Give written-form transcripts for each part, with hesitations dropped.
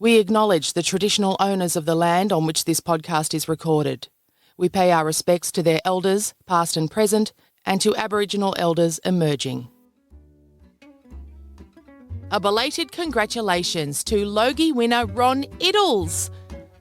We acknowledge the traditional owners of the land on which this podcast is recorded. We pay our respects to their elders, past and present, and to Aboriginal elders emerging. A belated congratulations to Logie winner Ron Iddles.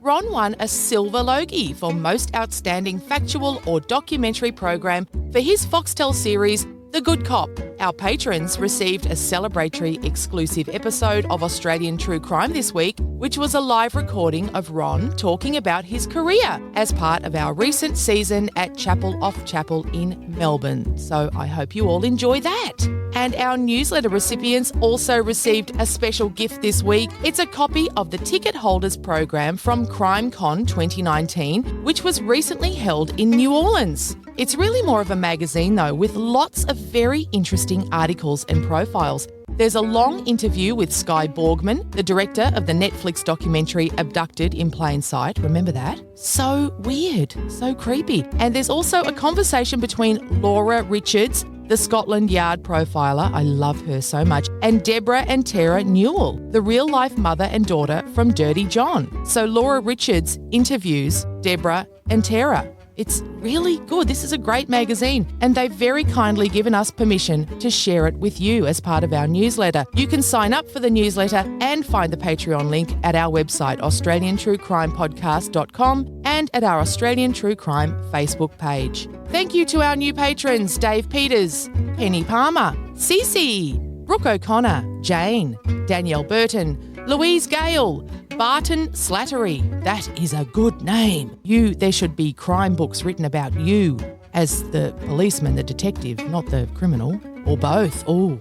Ron won a Silver Logie for Most Outstanding Factual or Documentary Program for his Foxtel series, The Good Cop. Our patrons received a celebratory exclusive episode of Australian True Crime this week, which was a live recording of Ron talking about his career as part of our recent season at Chapel Off Chapel in Melbourne. So I hope you all enjoy that. And our newsletter recipients also received a special gift this week. It's a copy of the Ticket Holders Program from CrimeCon 2019, which was recently held in New Orleans. It's really more of a magazine though, with lots of very interesting articles and profiles. There's a long interview with Skye Borgman, the director of the Netflix documentary Abducted in Plain Sight. Remember that? So weird, so creepy. And there's also a conversation between Laura Richards, the Scotland Yard profiler, I love her so much, and Deborah and Tara Newell, the real-life mother and daughter from Dirty John. So Laura Richards interviews Deborah and Tara. It's really good. This is a great magazine, and they've very kindly given us permission to share it with you as part of our newsletter. You can sign up for the newsletter and find the Patreon link at our website, australiantruecrimepodcast.com, and at our Australian True Crime Facebook page. Thank you to our new patrons, Dave Peters, Penny Palmer, Cece, Brooke O'Connor, Jane, Danielle Burton, Louise Gale, Barton Slattery. That is a good name. There should be crime books written about you as the policeman, the detective, not the criminal. Or both. Oh,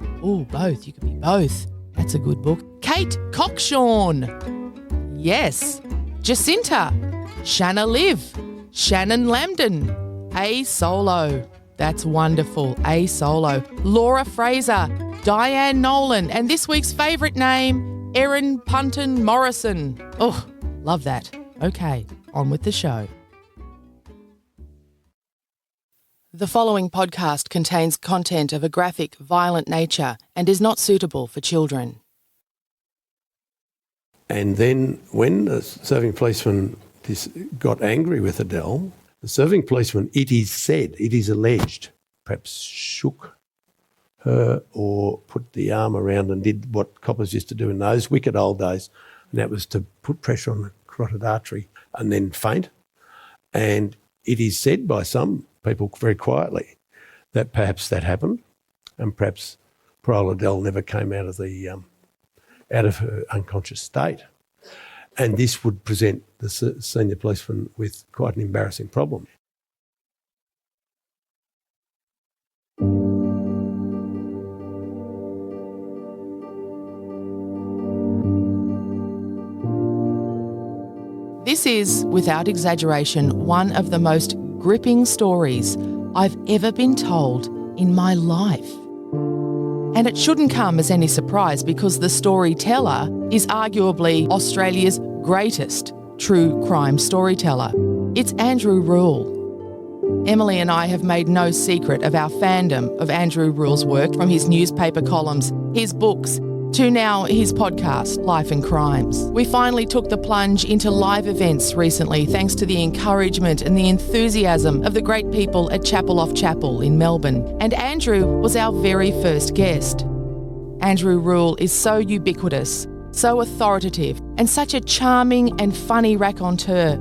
both. You could be both. That's a good book. Kate Cockshawn. Yes. Jacinta. Shanna Liv. Shannon Lambden. A Solo. That's wonderful. A Solo. Laura Fraser. Diane Nolan. And this week's favourite name, Erin Punton Morrison. Oh, love that. Okay, on with the show. The following podcast contains content of a graphic, violent nature and is not suitable for children. And then when the serving policeman got angry with Adele, the serving policeman, it is alleged, perhaps shook her or put the arm around and did what coppers used to do in those wicked old days, and that was to put pressure on the carotid artery and then faint. And it is said by some people very quietly that perhaps that happened, and perhaps poor old Adele never came out of her unconscious state. And this would present the senior policeman with quite an embarrassing problem. This is, without exaggeration, one of the most gripping stories I've ever been told in my life. And it shouldn't come as any surprise because the storyteller is arguably Australia's greatest true crime storyteller. It's Andrew Rule. Emily and I have made no secret of our fandom of Andrew Rule's work, from his newspaper columns, his books, to now his podcast, Life and Crimes. We finally took the plunge into live events recently thanks to the encouragement and the enthusiasm of the great people at Chapel Off Chapel in Melbourne. And Andrew was our very first guest. Andrew Rule is so ubiquitous, so authoritative, and such a charming and funny raconteur.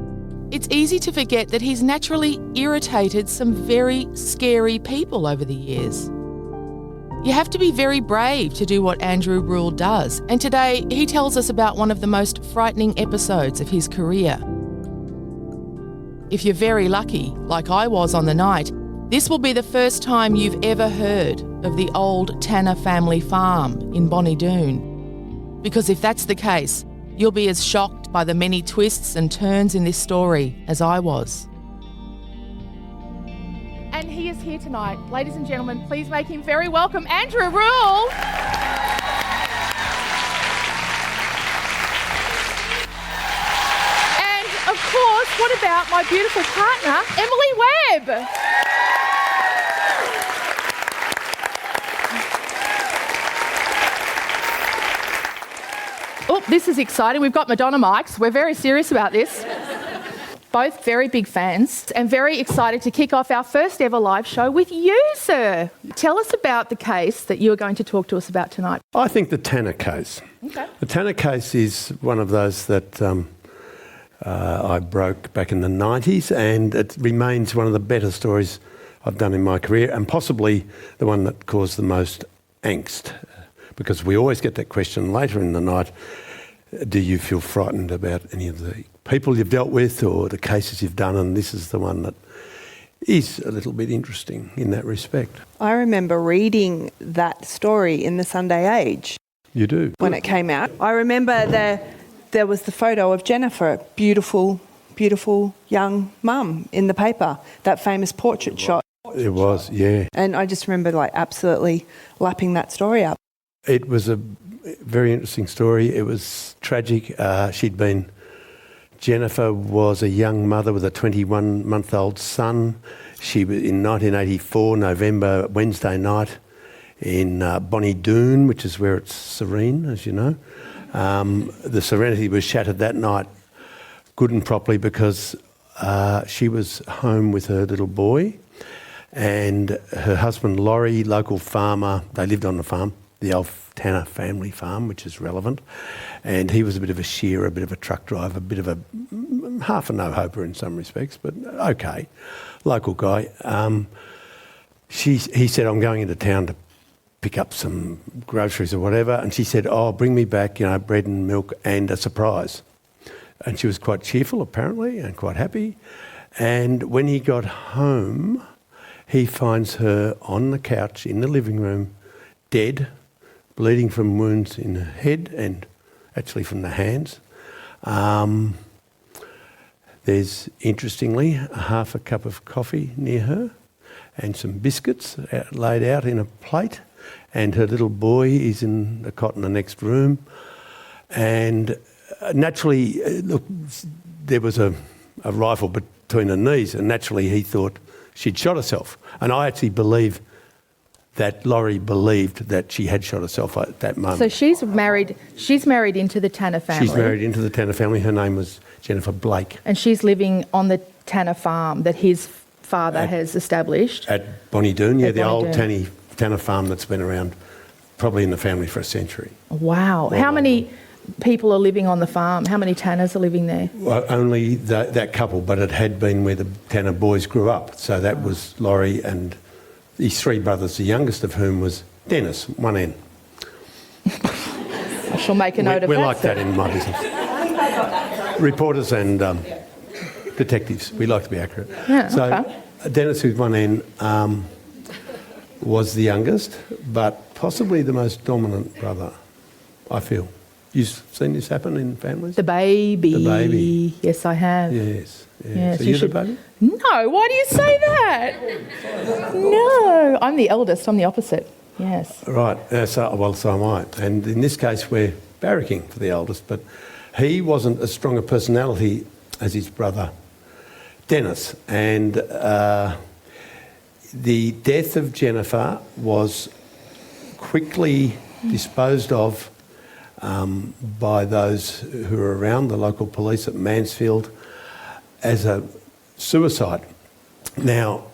It's easy to forget that he's naturally irritated some very scary people over the years. You have to be very brave to do what Andrew Rule does, and today he tells us about one of the most frightening episodes of his career. If you're very lucky, like I was on the night, this will be the first time you've ever heard of the old Tanner family farm in Bonnie Doon. Because if that's the case, you'll be as shocked by the many twists and turns in this story as I was. And he is here tonight. Ladies and gentlemen, please make him very welcome, Andrew Rule. And of course, what about my beautiful partner, Emily Webb? Oh, this is exciting. We've got Madonna mics. We're very serious about this. Both very big fans and very excited to kick off our first ever live show with you, sir. Tell us about the case that you are going to talk to us about tonight. I think the Tanner case. Okay. The Tanner case is one of those that I broke back in the 90s, and it remains one of the better stories I've done in my career, and possibly the one that caused the most angst, because we always get that question later in the night. Do you feel frightened about any of the people you've dealt with or the cases you've done? And this is the one that is a little bit interesting in that respect. I remember reading that story in the Sunday Age. You do? When it came out. I remember there was the photo of Jennifer, beautiful, beautiful young mum in the paper, that famous portrait shot. It was, yeah. And I just remember absolutely lapping that story up. It was a very interesting story. It was tragic. Jennifer was a young mother with a 21-month-old son. She was in 1984, November, Wednesday night in Bonnie Doon, which is where it's serene, as you know. The serenity was shattered that night, good and properly, because she was home with her little boy, and her husband, Laurie, local farmer. They lived on the farm, the old Tanner family farm, which is relevant, and he was a bit of a shearer, a bit of a truck driver, a bit of a half a no-hoper in some respects, but okay, local guy. He said, I'm going into town to pick up some groceries or whatever, and she said, oh, bring me back, bread and milk and a surprise. And she was quite cheerful, apparently, and quite happy. And when he got home, he finds her on the couch in the living room, dead, bleeding from wounds in her head and actually from the hands. There's, interestingly, half a cup of coffee near her and some biscuits laid out in a plate, and her little boy is in the cot in the next room. And naturally, look, there was a rifle between her knees, and naturally he thought she'd shot herself. And I actually believe that Laurie believed that she had shot herself at that moment. So she's married into the Tanner family. She's married into the Tanner family. Her name was Jennifer Blake. And she's living on the Tanner farm that his father has established. At Bonnie Doon, yeah, At the Bonnie old Doon. Tanner farm that's been around probably in the family for a century. Wow. How many people are living on the farm? How many Tanners are living there? Well, only that couple, but it had been where the Tanner boys grew up. So that was Laurie and his three brothers, the youngest of whom was Dennis, 1N. I shall make a note of that. We're like that in my business. Reporters and detectives, we like to be accurate. Yeah, so okay. Dennis, who's 1N, was the youngest, but possibly the most dominant brother, I feel. You've seen this happen in families? The baby. The baby. Yes, I have. Yes. Yeah. Yes, So you're the baby? No, why do you say that? No, I'm the eldest. I'm the opposite. Yes. Right. So am I. And in this case, we're barracking for the eldest, but he wasn't as strong a personality as his brother, Dennis. And the death of Jennifer was quickly disposed of by those who were around, the local police at Mansfield, as a suicide. Now,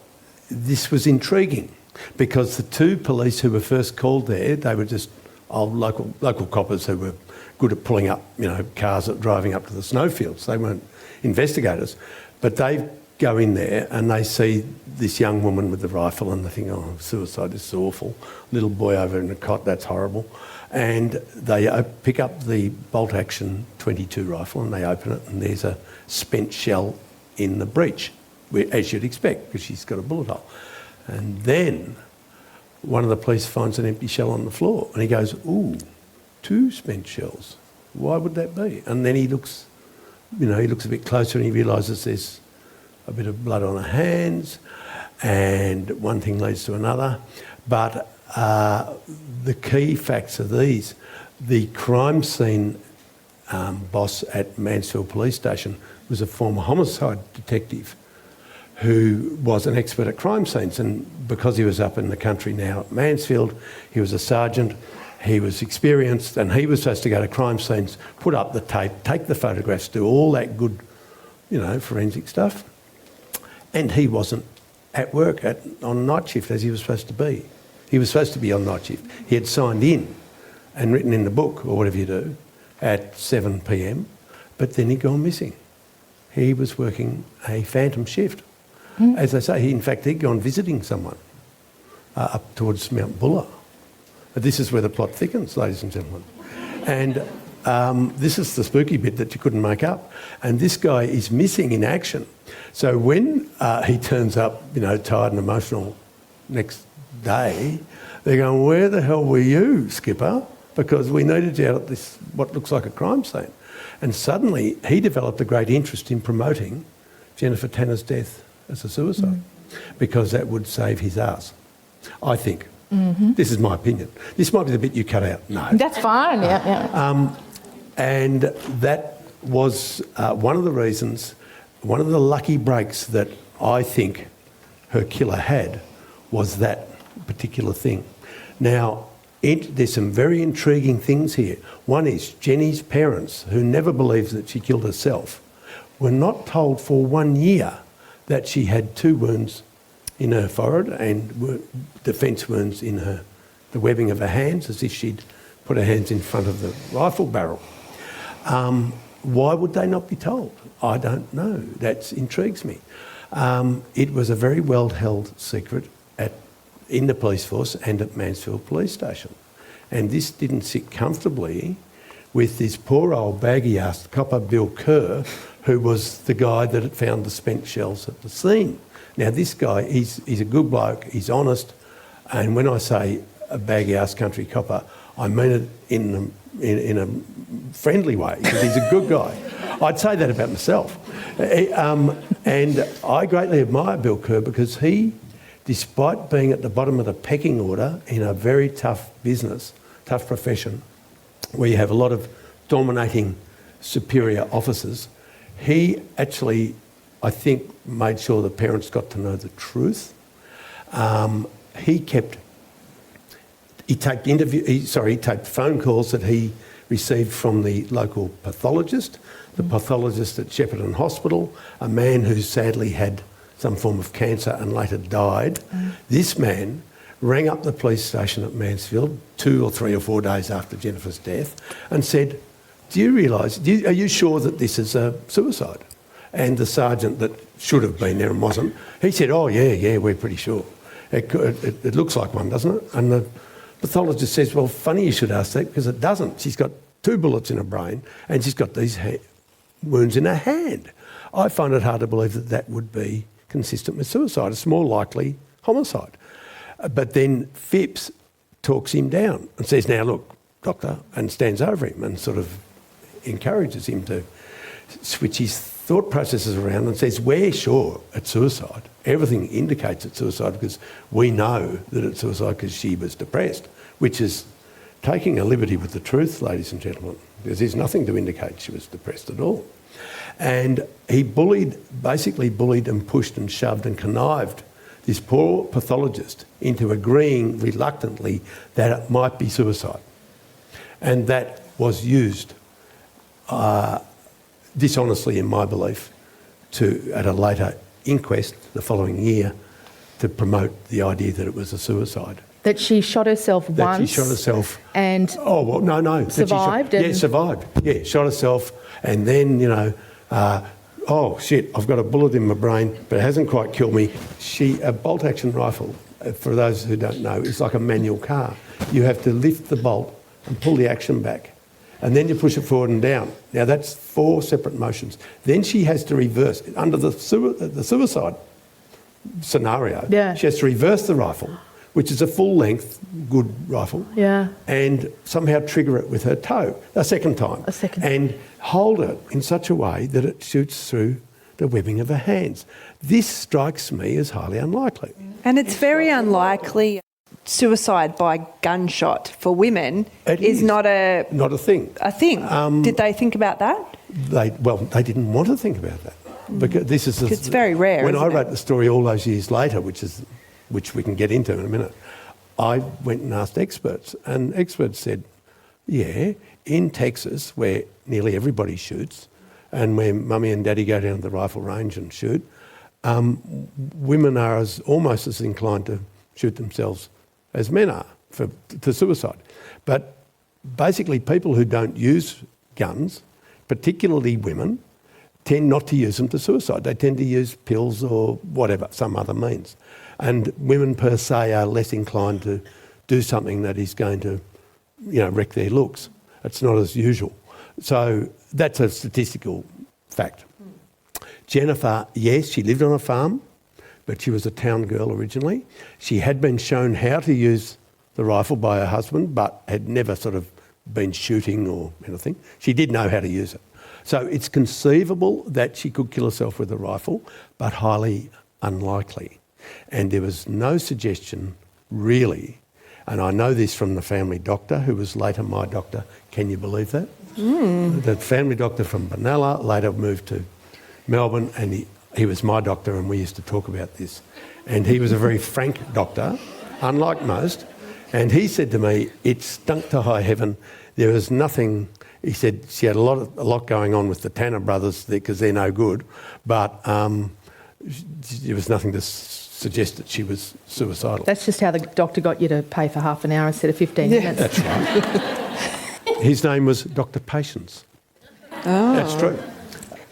this was intriguing because the two police who were first called there, they were just old local coppers who were good at pulling up, cars that driving up to the snowfields. They weren't investigators, but they go in there and they see this young woman with the rifle and they think, oh, suicide, this is awful. Little boy over in the cot, that's horrible. And they pick up the bolt-action .22 rifle and they open it, and there's a spent shell in the breech, as you'd expect, because she's got a bullet hole. And then one of the police finds an empty shell on the floor and he goes, ooh, 2 spent shells. Why would that be? And then he looks a bit closer and he realises there's a bit of blood on her hands, and one thing leads to another. But the key facts are these. The crime scene boss at Mansfield Police Station was a former homicide detective who was an expert at crime scenes, and because he was up in the country now at Mansfield, he was a sergeant, He was experienced, and he was supposed to go to crime scenes, put up the tape, take the photographs, do all that good, forensic stuff. And he wasn't at work on night shift as he was supposed to be. He was supposed to be on night shift. He had signed in and written in the book, or whatever you do, at 7 p.m, but then he'd gone missing. He was working a phantom shift. As I say, he'd gone visiting someone up towards Mount Buller. But this is where the plot thickens, ladies and gentlemen. And this is the spooky bit that you couldn't make up. And this guy is missing in action. So when he turns up, tired and emotional next day, they're going, "Where the hell were you, Skipper? Because we needed you out at this, what looks like a crime scene." And suddenly he developed a great interest in promoting Jennifer Tanner's death as a suicide because that would save his ass, I think. This is my opinion. This might be the bit you cut out. No. That's fine, yeah. And that was one of the reasons, one of the lucky breaks that I think her killer had was that particular thing. Now, there's some very intriguing things here. One is Jenny's parents, who never believed that she killed herself, were not told for 1 year that she had 2 wounds in her forehead and defence wounds in the webbing of her hands, as if she'd put her hands in front of the rifle barrel. Why would they not be told? I don't know. That intrigues me. It was a very well-held secret in the police force and at Mansfield Police Station. And this didn't sit comfortably with this poor old baggy-ass copper Bill Kerr, who was the guy that had found the spent shells at the scene. Now, this guy, he's a good bloke, he's honest, and when I say a baggy-ass country copper, I mean it in a friendly way, because he's a good guy. I'd say that about myself. And I greatly admire Bill Kerr because he, despite being at the bottom of the pecking order in a very tough business, tough profession, where you have a lot of dominating superior officers, he actually, I think, made sure the parents got to know the truth. He taped phone calls that he received from the local pathologist, the pathologist at Shepparton Hospital, a man who sadly had some form of cancer and later died. This man rang up the police station at Mansfield 2 or 3 or 4 days after Jennifer's death and said, "Do you realise, are you sure that this is a suicide?" And the sergeant that should have been there and wasn't, he said, "Oh, yeah, we're pretty sure. It looks like one, doesn't it?" And the pathologist says, "Well, funny you should ask that because it doesn't. She's got 2 bullets in her brain and she's got these wounds in her hand." I find it hard to believe that that would be consistent with suicide. It's more likely homicide. But then Phipps talks him down and says, "Now look, doctor," and stands over him and sort of encourages him to switch his thought processes around and says, "We're sure it's suicide. Everything indicates it's suicide because we know that it's suicide because she was depressed," which is taking a liberty with the truth, ladies and gentlemen, because there's nothing to indicate she was depressed at all. And he basically bullied and pushed and shoved and connived this poor pathologist into agreeing reluctantly that it might be suicide. And that was used dishonestly, in my belief, at a later inquest the following year to promote the idea that it was a suicide. That she shot herself once. That she shot herself. And oh, well, no. survived? Survived. Yeah, shot herself and then, oh, shit, I've got a bullet in my brain, but it hasn't quite killed me. A bolt-action rifle, for those who don't know, is like a manual car. You have to lift the bolt and pull the action back, and then you push it forward and down. Now, that's 4 separate motions. Then she has to reverse. Under the suicide scenario, she has to reverse the rifle, which is a full-length, good rifle, and somehow trigger it with her toe a second time. And hold it in such a way that it shoots through the webbing of her hands. This strikes me as highly unlikely. And it's very unlikely suicide by gunshot for women is not a thing. Did they think about that? They didn't want to think about that. Because it's very rare. When I wrote the story all those years later, which we can get into in a minute, I went and asked experts, and experts said, yeah, in Texas, where nearly everybody shoots, and where mummy and daddy go down to the rifle range and shoot, women are almost as inclined to shoot themselves as men are to suicide. But basically people who don't use guns, particularly women, tend not to use them to suicide. They tend to use pills or whatever, some other means. And women per se are less inclined to do something that is going to, wreck their looks. It's not as usual. So that's a statistical fact. Jennifer, yes, she lived on a farm, but she was a town girl originally. She had been shown how to use the rifle by her husband, but had never sort of been shooting or anything. She did know how to use it. So it's conceivable that she could kill herself with a rifle, but highly unlikely. And there was no suggestion, really, and I know this from the family doctor, who was later my doctor. Can you believe that? The family doctor from Benalla later moved to Melbourne, and he was my doctor, and we used to talk about this. And he was a very frank doctor, unlike most. And he said to me, it stunk to high heaven. There was nothing. He said she had a lot going on with the Tanner brothers because they're no good, but there was nothing to suggest that she was suicidal. That's just how the doctor got you to pay for half an hour instead of 15 minutes. That's right. His name was Dr. Patience. Oh. That's true.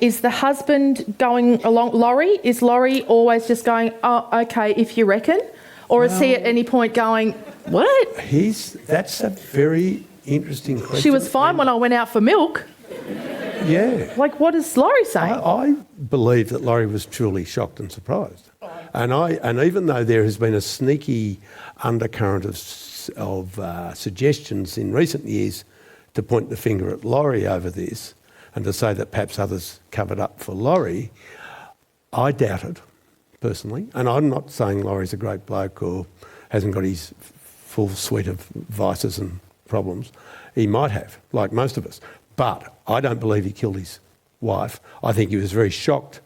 Is the husband going along, Laurie? Is Laurie always just going, oh, okay, if you reckon? Or is he at any point going, what? That's a very interesting question. She was fine when I went out for milk. Yeah. Like, what is Laurie saying? I believe that Laurie was truly shocked and surprised. And even though there has been a sneaky undercurrent of suggestions in recent years to point the finger at Laurie over this and to say that perhaps others covered up for Laurie, I doubt it, personally. And I'm not saying Laurie's a great bloke or hasn't got his full suite of vices and problems. He might have, like most of us. But I don't believe he killed his wife. I think he was very shocked.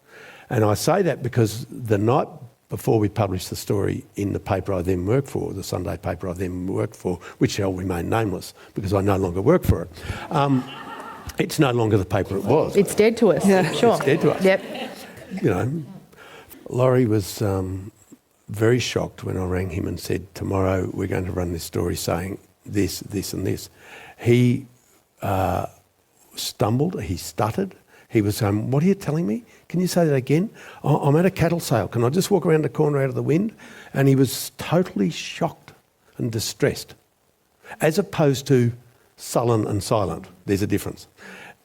And I say that because the night before we published the story in the paper I then worked for, the Sunday paper I then worked for, which shall remain nameless because I no longer work for it, it's no longer the paper it was. It's dead to us, sure. It's dead to us. Yep. Laurie was very shocked when I rang him and said, tomorrow we're going to run this story saying this, this and this. He stumbled, he stuttered. He was saying, what are you telling me? Can you say that again? I'm at a cattle sale. Can I just walk around the corner out of the wind? And he was totally shocked and distressed, as opposed to sullen and silent. There's a difference.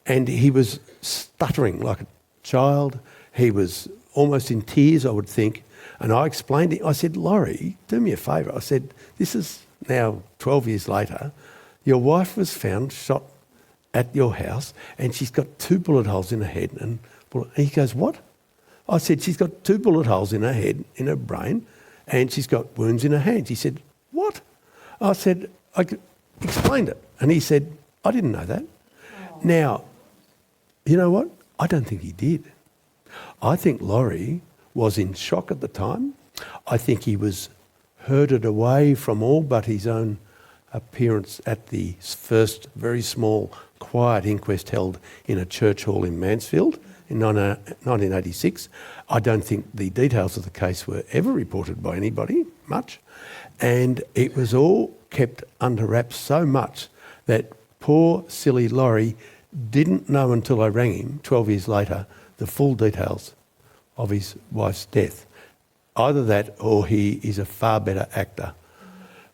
And he was stuttering like a child. He was almost in tears, I would think. And I explained it. I said, Laurie, do me a favour. I said, this is now 12 years later. Your wife was found shot at your house and she's got 2 bullet holes in her head. And he goes, what? I said, she's got 2 bullet holes in her head, in her brain, and she's got wounds in her hands. He said, what? I said, I explained it. And he said, I didn't know that. Oh. Now, you know what? I don't think he did. I think Laurie was in shock at the time. I think he was herded away from all but his own appearance at the first very small, quiet inquest held in a church hall in Mansfield in 1986. I don't think the details of the case were ever reported by anybody, much. And it was all kept under wraps so much that poor, silly Laurie didn't know until I rang him 12 years later the full details of his wife's death. Either that or he is a far better actor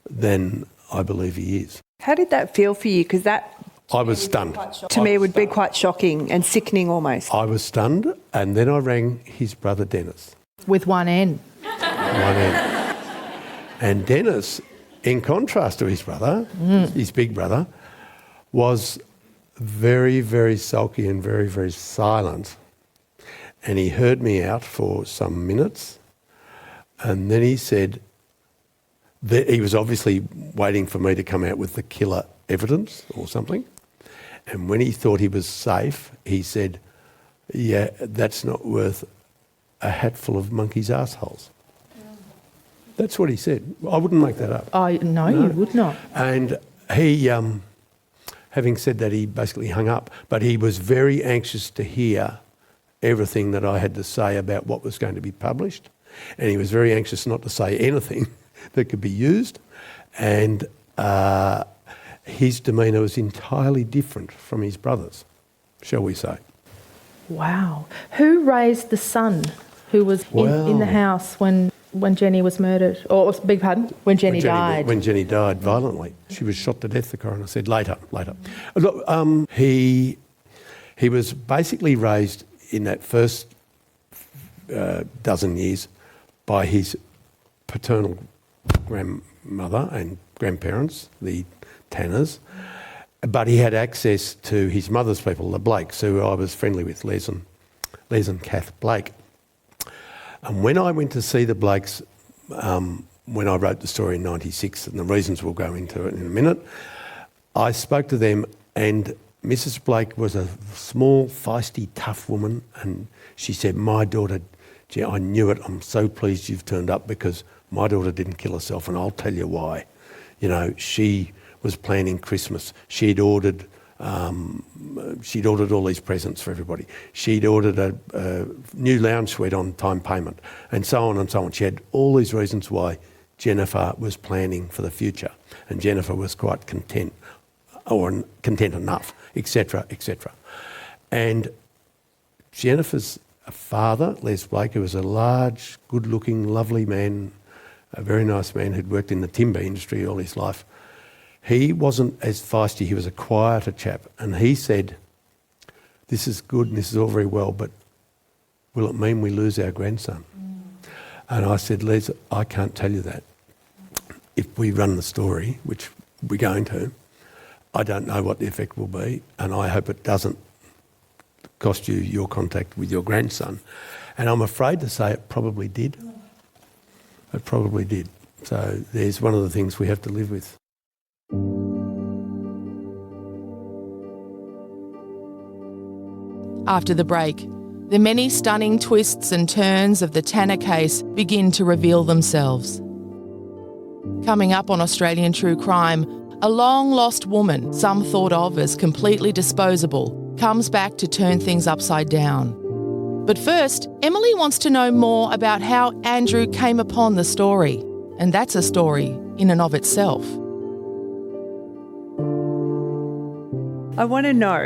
than I believe he is. How did that feel for you? Because that... I was stunned. To me, it would be quite shocking and sickening almost. I was stunned, and then I rang his brother Dennis. With one N. One N. And Dennis, in contrast to his brother, his big brother, was very, very sulky and very, very silent. And he heard me out for some minutes, and then he said that he was obviously waiting for me to come out with the killer evidence or something. And when he thought he was safe, he said, yeah, that's not worth a hatful of monkeys' arseholes. That's what he said. I wouldn't make that up. No, you would not. And he, having said that, he basically hung up. But he was very anxious to hear everything that I had to say about what was going to be published. And he was very anxious not to say anything that could be used. And his demeanour was entirely different from his brother's, shall we say. Wow. Who raised the son who was in the house when Jenny was murdered? Or, beg pardon, when Jenny died? When Jenny died violently. She was shot to death, the coroner said. Later. Look, he was basically raised in that first dozen years by his paternal grandmother and grandparents, the Tanners, but he had access to his mother's people, the Blakes, who I was friendly with, Les and Kath Blake. And when I went to see the Blakes, when I wrote the story in 96, and the reasons we'll go into it in a minute, I spoke to them, and Mrs. Blake was a small, feisty, tough woman, and she said, my daughter, I knew it, I'm so pleased you've turned up because my daughter didn't kill herself, and I'll tell you why. You know, she was planning Christmas. She'd ordered all these presents for everybody. She'd ordered a new lounge suite on time payment, and so on and so on. She had all these reasons why Jennifer was planning for the future, and Jennifer was quite content, or content enough, etc., etc. And Jennifer's father, Les Blake, who was a large, good-looking, lovely man, a very nice man who'd worked in the timber industry all his life, he wasn't as feisty. He was a quieter chap. And he said, this is good and this is all very well, but will it mean we lose our grandson? And I said, Les, I can't tell you that. If we run the story, which we're going to, I don't know what the effect will be, and I hope it doesn't cost you your contact with your grandson. And I'm afraid to say it probably did. It probably did. So there's one of the things we have to live with. After the break, the many stunning twists and turns of the Tanner case begin to reveal themselves. Coming up on Australian True Crime, a long-lost woman, some thought of as completely disposable, comes back to turn things upside down. But first, Emily wants to know more about how Andrew came upon the story, and that's a story in and of itself. I want to know,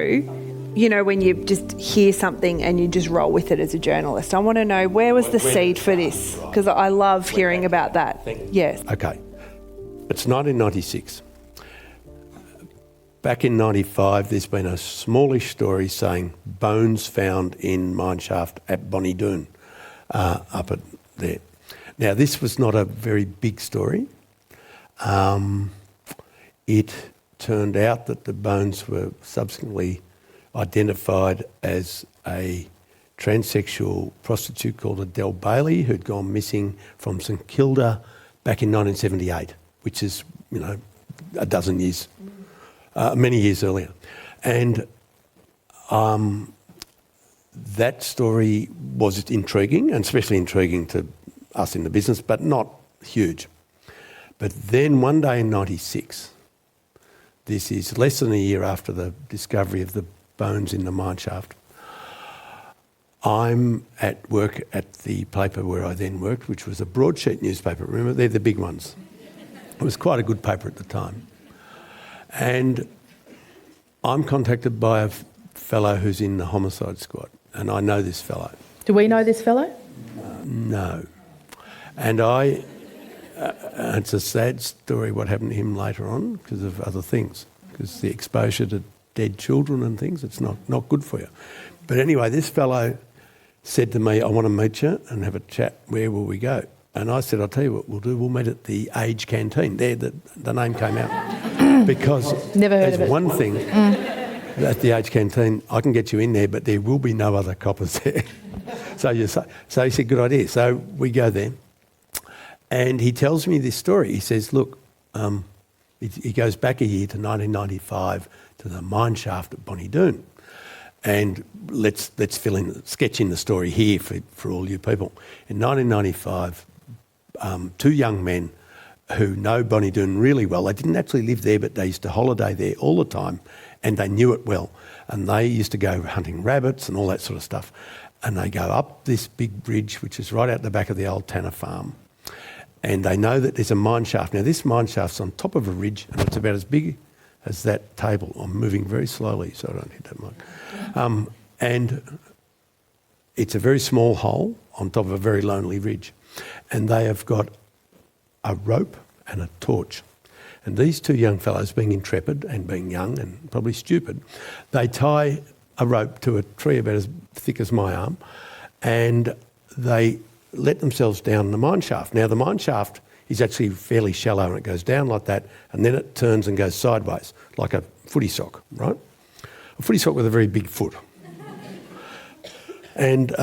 you know, when you just hear something and you just roll with it as a journalist, I want to know, where was the seed for this? Because I love hearing about that. Yes. Okay. It's 1996. Back in 95, there's been a smallish story saying bones found in mineshaft at Bonnie Doon, up at there. Now, this was not a very big story. It turned out that the bones were subsequently identified as a transsexual prostitute called Adele Bailey, who'd gone missing from St Kilda back in 1978, which is, you know, a dozen years, many years earlier. And that story was intriguing, and especially intriguing to us in the business, but not huge. But then one day in 96, this is less than a year after the discovery of the bones in the mineshaft, I'm at work at the paper where I then worked, which was a broadsheet newspaper. Remember, they're the big ones. It was quite a good paper at the time. And I'm contacted by a fellow who's in the homicide squad, and I know this fellow. Do we know this fellow? No. And it's a sad story what happened to him later on because of other things, because the exposure to dead children and things, it's not good for you. But anyway, this fellow said to me, I want to meet you and have a chat. Where will we go? And I said, I'll tell you what we'll do. We'll meet at the Age Canteen. There, the name came out. Because Never heard of there's it. one thing, at the Age Canteen, I can get you in there, but there will be no other coppers there. So he said, good idea. So we go there. And he tells me this story. He says, look, he goes back a year to 1995 to the mineshaft at Bonnie Doon. And let's sketch in the story here for all you people. In 1995, two young men who know Bonnie Doon really well. They didn't actually live there, but they used to holiday there all the time, and they knew it well. And they used to go hunting rabbits and all that sort of stuff. And they go up this big bridge, which is right out the back of the old Tanner farm. And they know that there's a mine shaft. Now, this mine shaft's on top of a ridge, and it's about as big as that table. I'm moving very slowly, so I don't hit that mic. And it's a very small hole on top of a very lonely ridge. And they have got a rope and a torch. And these two young fellows, being intrepid and being young and probably stupid, they tie a rope to a tree about as thick as my arm, and they let themselves down the mine shaft. Now, the mine shaft is actually fairly shallow, and it goes down like that, and then it turns and goes sideways, like a footy sock, right? A footy sock with a very big foot. And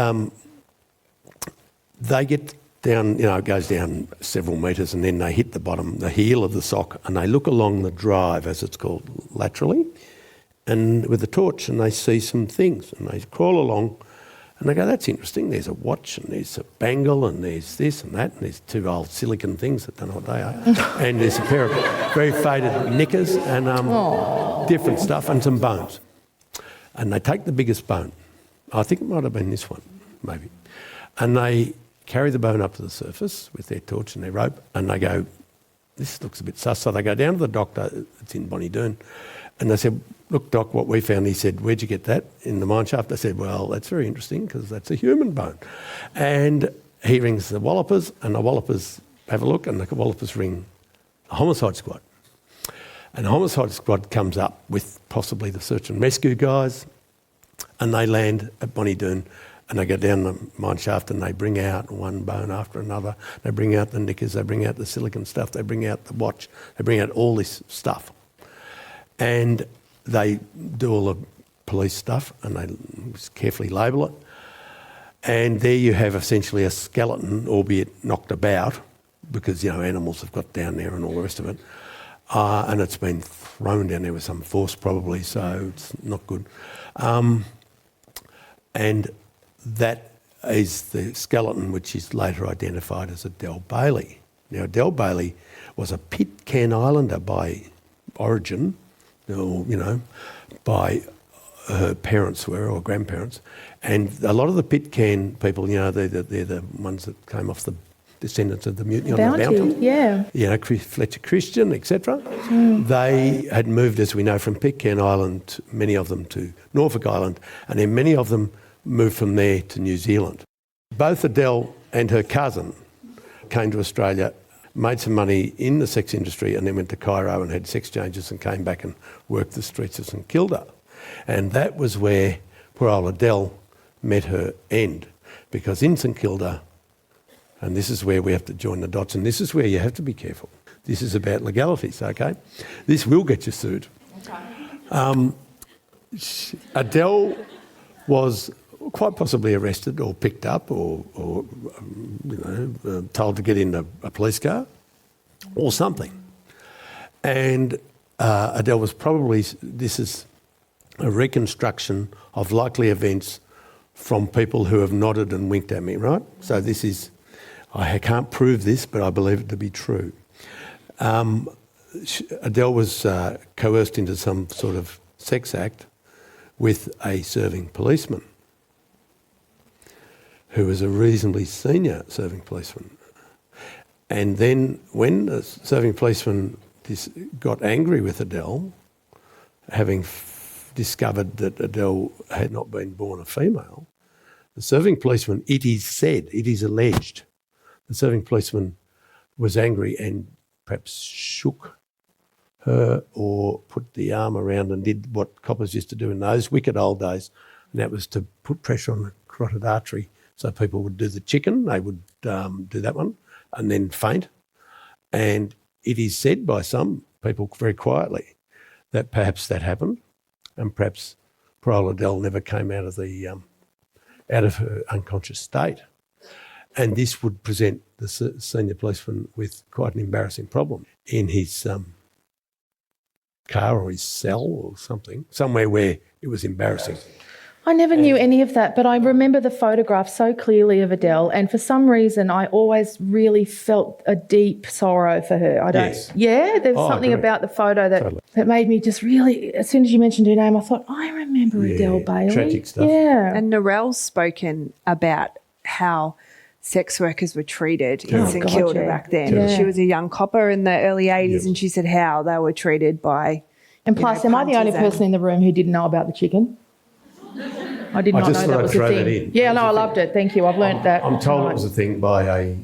they get down, it goes down several metres, and then they hit the bottom, the heel of the sock, and they look along the drive, as it's called, laterally, and with a torch, and they see some things, and they crawl along, and they go, that's interesting, there's a watch, and there's a bangle, and there's this and that, and there's two old silicon things that don't know what they are, and there's a pair of very faded knickers, and different stuff, and some bones. And they take the biggest bone. I think it might have been this one, maybe. And they carry the bone up to the surface with their torch and their rope, and they go, this looks a bit sus. So they go down to the doctor, it's in Bonnie Doon, and they said, look, Doc, what we found. He said, where'd you get that? In the mine shaft. I said, well, that's very interesting because that's a human bone. And he rings the Wallopers, and the Wallopers have a look, and the Wallopers ring the homicide squad. And the homicide squad comes up with possibly the search and rescue guys, and they land at Bonnie Doon, and they go down the mine shaft, and they bring out one bone after another. They bring out the knickers, they bring out the silicon stuff, they bring out the watch, they bring out all this stuff. And they do all the police stuff, and they carefully label it. And there you have essentially a skeleton, albeit knocked about, because, animals have got down there and all the rest of it. And it's been thrown down there with some force probably, so it's not good. And that is the skeleton which is later identified as Adele Bailey. Now, Adele Bailey was a Pitcairn Islander by origin, or, by her parents were, or grandparents. And a lot of the Pitcairn people, they're the ones that came off the descendants of the mutiny on the Bounty. Yeah. Fletcher Christian, etc. They had moved, as we know, from Pitcairn Island, many of them to Norfolk Island, and then many of them moved from there to New Zealand. Both Adele and her cousin came to Australia, made some money in the sex industry, and then went to Cairo and had sex changes and came back and worked the streets of St Kilda. And that was where poor old Adele met her end, because in St Kilda, and this is where we have to join the dots, and this is where you have to be careful. This is about legalities, okay? This will get you sued. Okay. Adele was quite possibly arrested or picked up or told to get in a police car or something. And Adele was probably, this is a reconstruction of likely events from people who have nodded and winked at me, right? So this is, I can't prove this, but I believe it to be true. Adele was coerced into some sort of sex act with a serving policeman who was a reasonably senior serving policeman. And then when the serving policeman got angry with Adele, having discovered that Adele had not been born a female, the serving policeman, it is alleged, the serving policeman was angry and perhaps shook her or put the arm around and did what coppers used to do in those wicked old days, and that was to put pressure on the carotid artery so people would do the chicken, they would do that one, and then faint. And it is said by some people very quietly that perhaps that happened, and perhaps poor old Adele never came out of her unconscious state. And this would present the senior policeman with quite an embarrassing problem in his car or his cell or something, somewhere where it was embarrassing. I never knew any of that, but I remember the photograph so clearly of Adele, and for some reason I always really felt a deep sorrow for her. There was something about the photo that made me just really, as soon as you mentioned her name, I thought, I remember Adele Bailey. Tragic stuff. Yeah. And Narelle's spoken about how sex workers were treated in St Kilda back then. Yeah. She was a young copper in the early 80s and she said how they were treated by... And plus, am I the only person in the room who didn't know about the chicken? I did not know that was a thing. Yeah, no, I loved it. Thank you. I've learnt that. I'm told it was a thing by a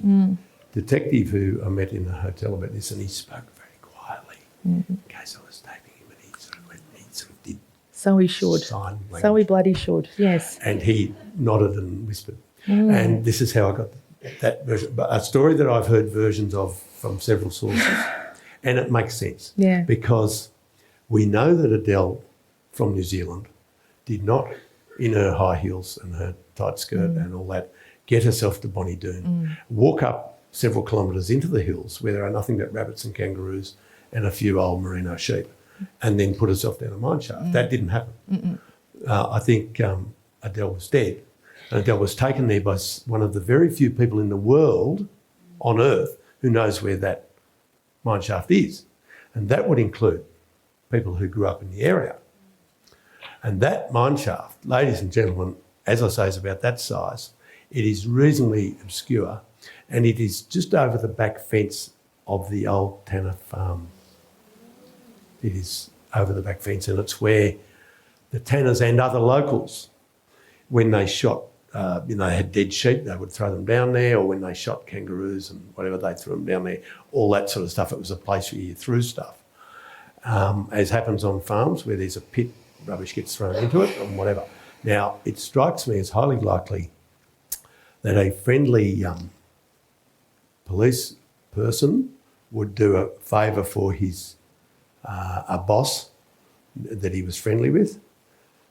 detective who I met in a hotel about this, and he spoke very quietly in case I was taping him, and he sort of did. So he should. Sign language. So he bloody should. Yes. And he nodded and whispered. And this is how I got that version. But a story that I've heard versions of from several sources, and it makes sense. Yeah. Because we know that Adele from New Zealand did not, in her high heels and her tight skirt and all that, get herself to Bonnie Doon, walk up several kilometres into the hills where there are nothing but rabbits and kangaroos and a few old merino sheep, and then put herself down a mine shaft. That didn't happen. I think Adele was dead. And Adele was taken there by one of the very few people in the world on Earth who knows where that mine shaft is. And that would include people who grew up in the area. And that mine shaft, ladies and gentlemen, as I say, is about that size. It is reasonably obscure, and it is just over the back fence of the old Tanner farm. It is over the back fence, and it's where the Tanners and other locals, when they shot, they had dead sheep, they would throw them down there, or when they shot kangaroos and whatever, they threw them down there, all that sort of stuff. It was a place where you threw stuff. As happens on farms where there's a pit, rubbish gets thrown into it and whatever. Now, it strikes me as highly likely that a friendly police person would do a favour for his a boss that he was friendly with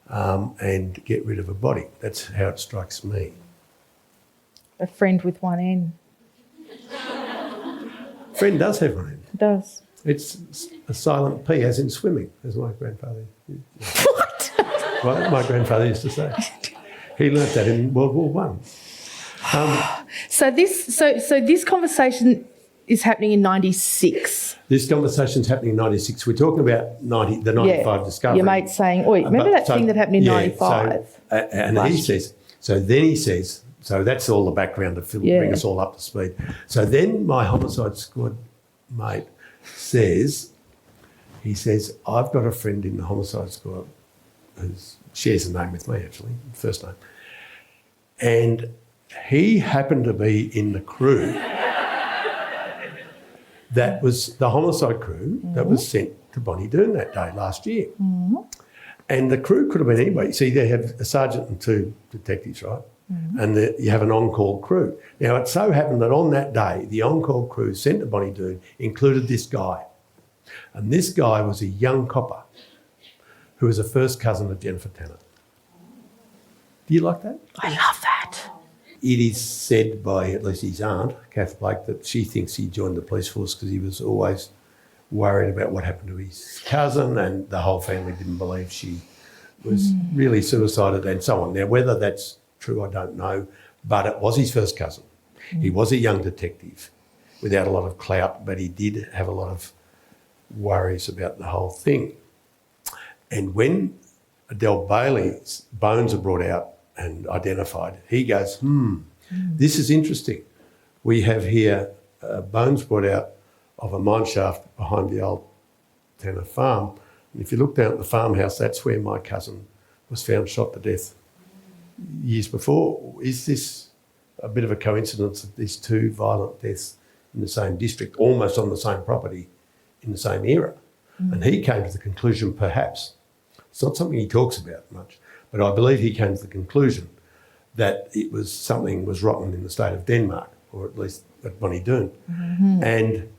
and get rid of a body. That's how it strikes me. A friend with one N. Friend does have one N. It does. It's a silent P, as in swimming, as my grandfather used to say. What? Well, my grandfather used to say. He learnt that in World War One. So this conversation is happening in 96. This conversation's happening in 96. We're talking about the 95 discovery. Your mate's saying, oi, remember that thing that happened in 95? And he says, so that's all the background to bring us all up to speed. So then my homicide squad mate says, I've got a friend in the homicide squad who shares a name with me, actually, first name. And he happened to be in the crew that was the homicide crew that was sent to Bonnie Doon that day last year. And the crew could have been anybody. See, they have a sergeant and two detectives, right? And you have an on-call crew. Now, it so happened that on that day, the on-call crew sent to Bonnie Doon included this guy. And this guy was a young copper who was a first cousin of Jennifer Tanner. Do you like that? I love that. It is said by at least his aunt, Kath Blake, that she thinks he joined the police force because he was always worried about what happened to his cousin, and the whole family didn't believe she was really suicided and so on. Now, whether that's true, I don't know, but it was his first cousin. He was a young detective without a lot of clout, but he did have a lot of worries about the whole thing. And when Adele Bailey's bones are brought out and identified, he goes, this is interesting. We have here bones brought out of a mine shaft behind the old Tanner farm. And if you look down at the farmhouse, that's where my cousin was found shot to death years before. Is this a bit of a coincidence of these two violent deaths in the same district, almost on the same property in the same era? And he came to the conclusion, perhaps, it's not something he talks about much, but I believe he came to the conclusion that it was something was rotten in the state of Denmark, or at least at Bonnie Doon. And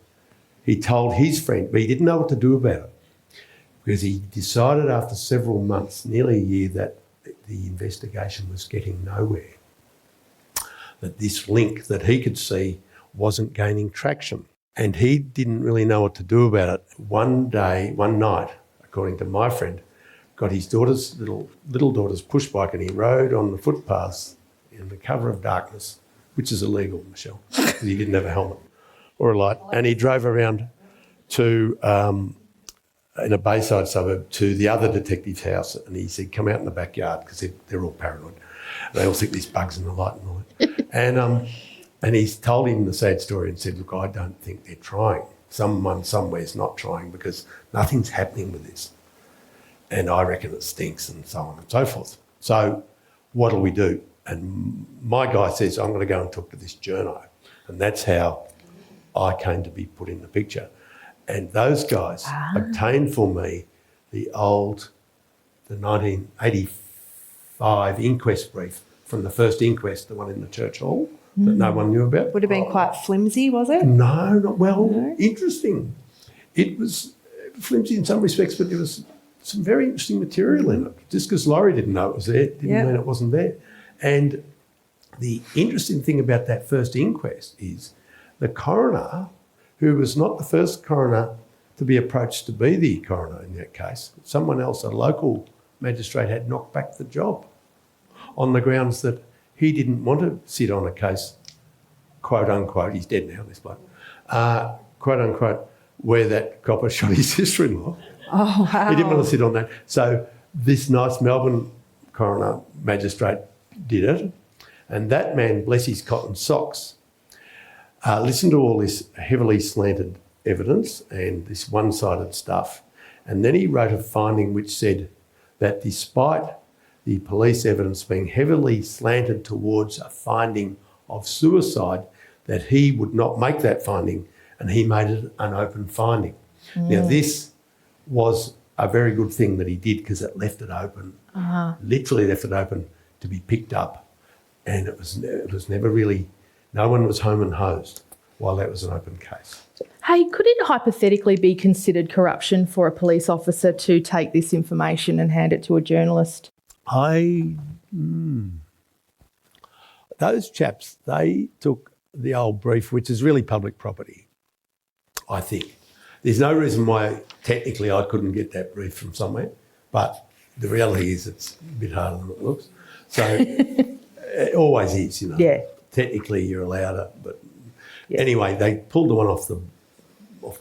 he told his friend, but he didn't know what to do about it, because he decided after several months, nearly a year, that the investigation was getting nowhere, that this link that he could see wasn't gaining traction. And he didn't really know what to do about it. One night, according to my friend, got his little daughter's push bike, and he rode on the footpaths in the cover of darkness, which is illegal, Meshel, because he didn't have a helmet or a light. And he drove around to, in a Bayside suburb, to the other detective's house, and he said, come out in the backyard, because they're all paranoid. They all think there's bugs in the light and all that. And he's told him the sad story and said, look, I don't think they're trying. Someone somewhere's not trying because nothing's happening with this. And I reckon it stinks, and so on and so forth. So what'll we do? And my guy says, I'm going to go and talk to this journo. And that's how I came to be put in the picture. And those guys obtained for me the 1985 Inquest brief from the first inquest, the one in the church hall that no one knew about. Would have been quite flimsy, was it? No, interesting. It was flimsy in some respects, but there was some very interesting material in it. Just because Laurie didn't know it was there didn't mean it wasn't there. And the interesting thing about that first inquest is the coroner, who was not the first coroner to be approached to be the coroner in that case, someone else, a local magistrate, had knocked back the job on the grounds that he didn't want to sit on a case, quote unquote, he's dead now, this bloke, quote unquote, where that copper shot his sister-in-law. Oh, wow. He didn't want to sit on that. So this nice Melbourne coroner magistrate did it. And that man, bless his cotton socks, listened to all this heavily slanted evidence and this one-sided stuff. And then he wrote a finding which said that despite the police evidence being heavily slanted towards a finding of suicide, that he would not make that finding, and he made it an open finding. Now, this was a very good thing that he did, because it left it open, literally left it open to be picked up. And it was never really, no one was home and hosed while that was an open case. Hey, could it hypothetically be considered corruption for a police officer to take this information and hand it to a journalist? Those chaps, they took the old brief, which is really public property, I think. There's no reason why technically I couldn't get that brief from somewhere, but the reality is it's a bit harder than it looks. So it always is, you know. Yeah. Technically you're allowed it, but anyway, they pulled the one off the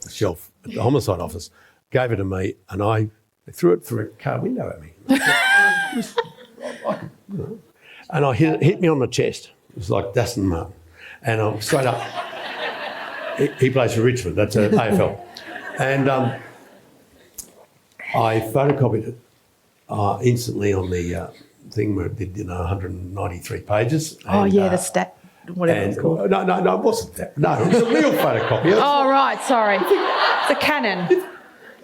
shelf at the homicide office, gave it to me, and I threw it through a car window at me. And I hit me on the chest. It was like Dustin Martin. And I'm straight up. He plays for Richmond. That's an AFL. And I photocopied it instantly on the thing where it did 193 pages. And, the stat, whatever it's called. No, it wasn't that. No, it was a real photocopy. Oh, right, sorry. The Canon.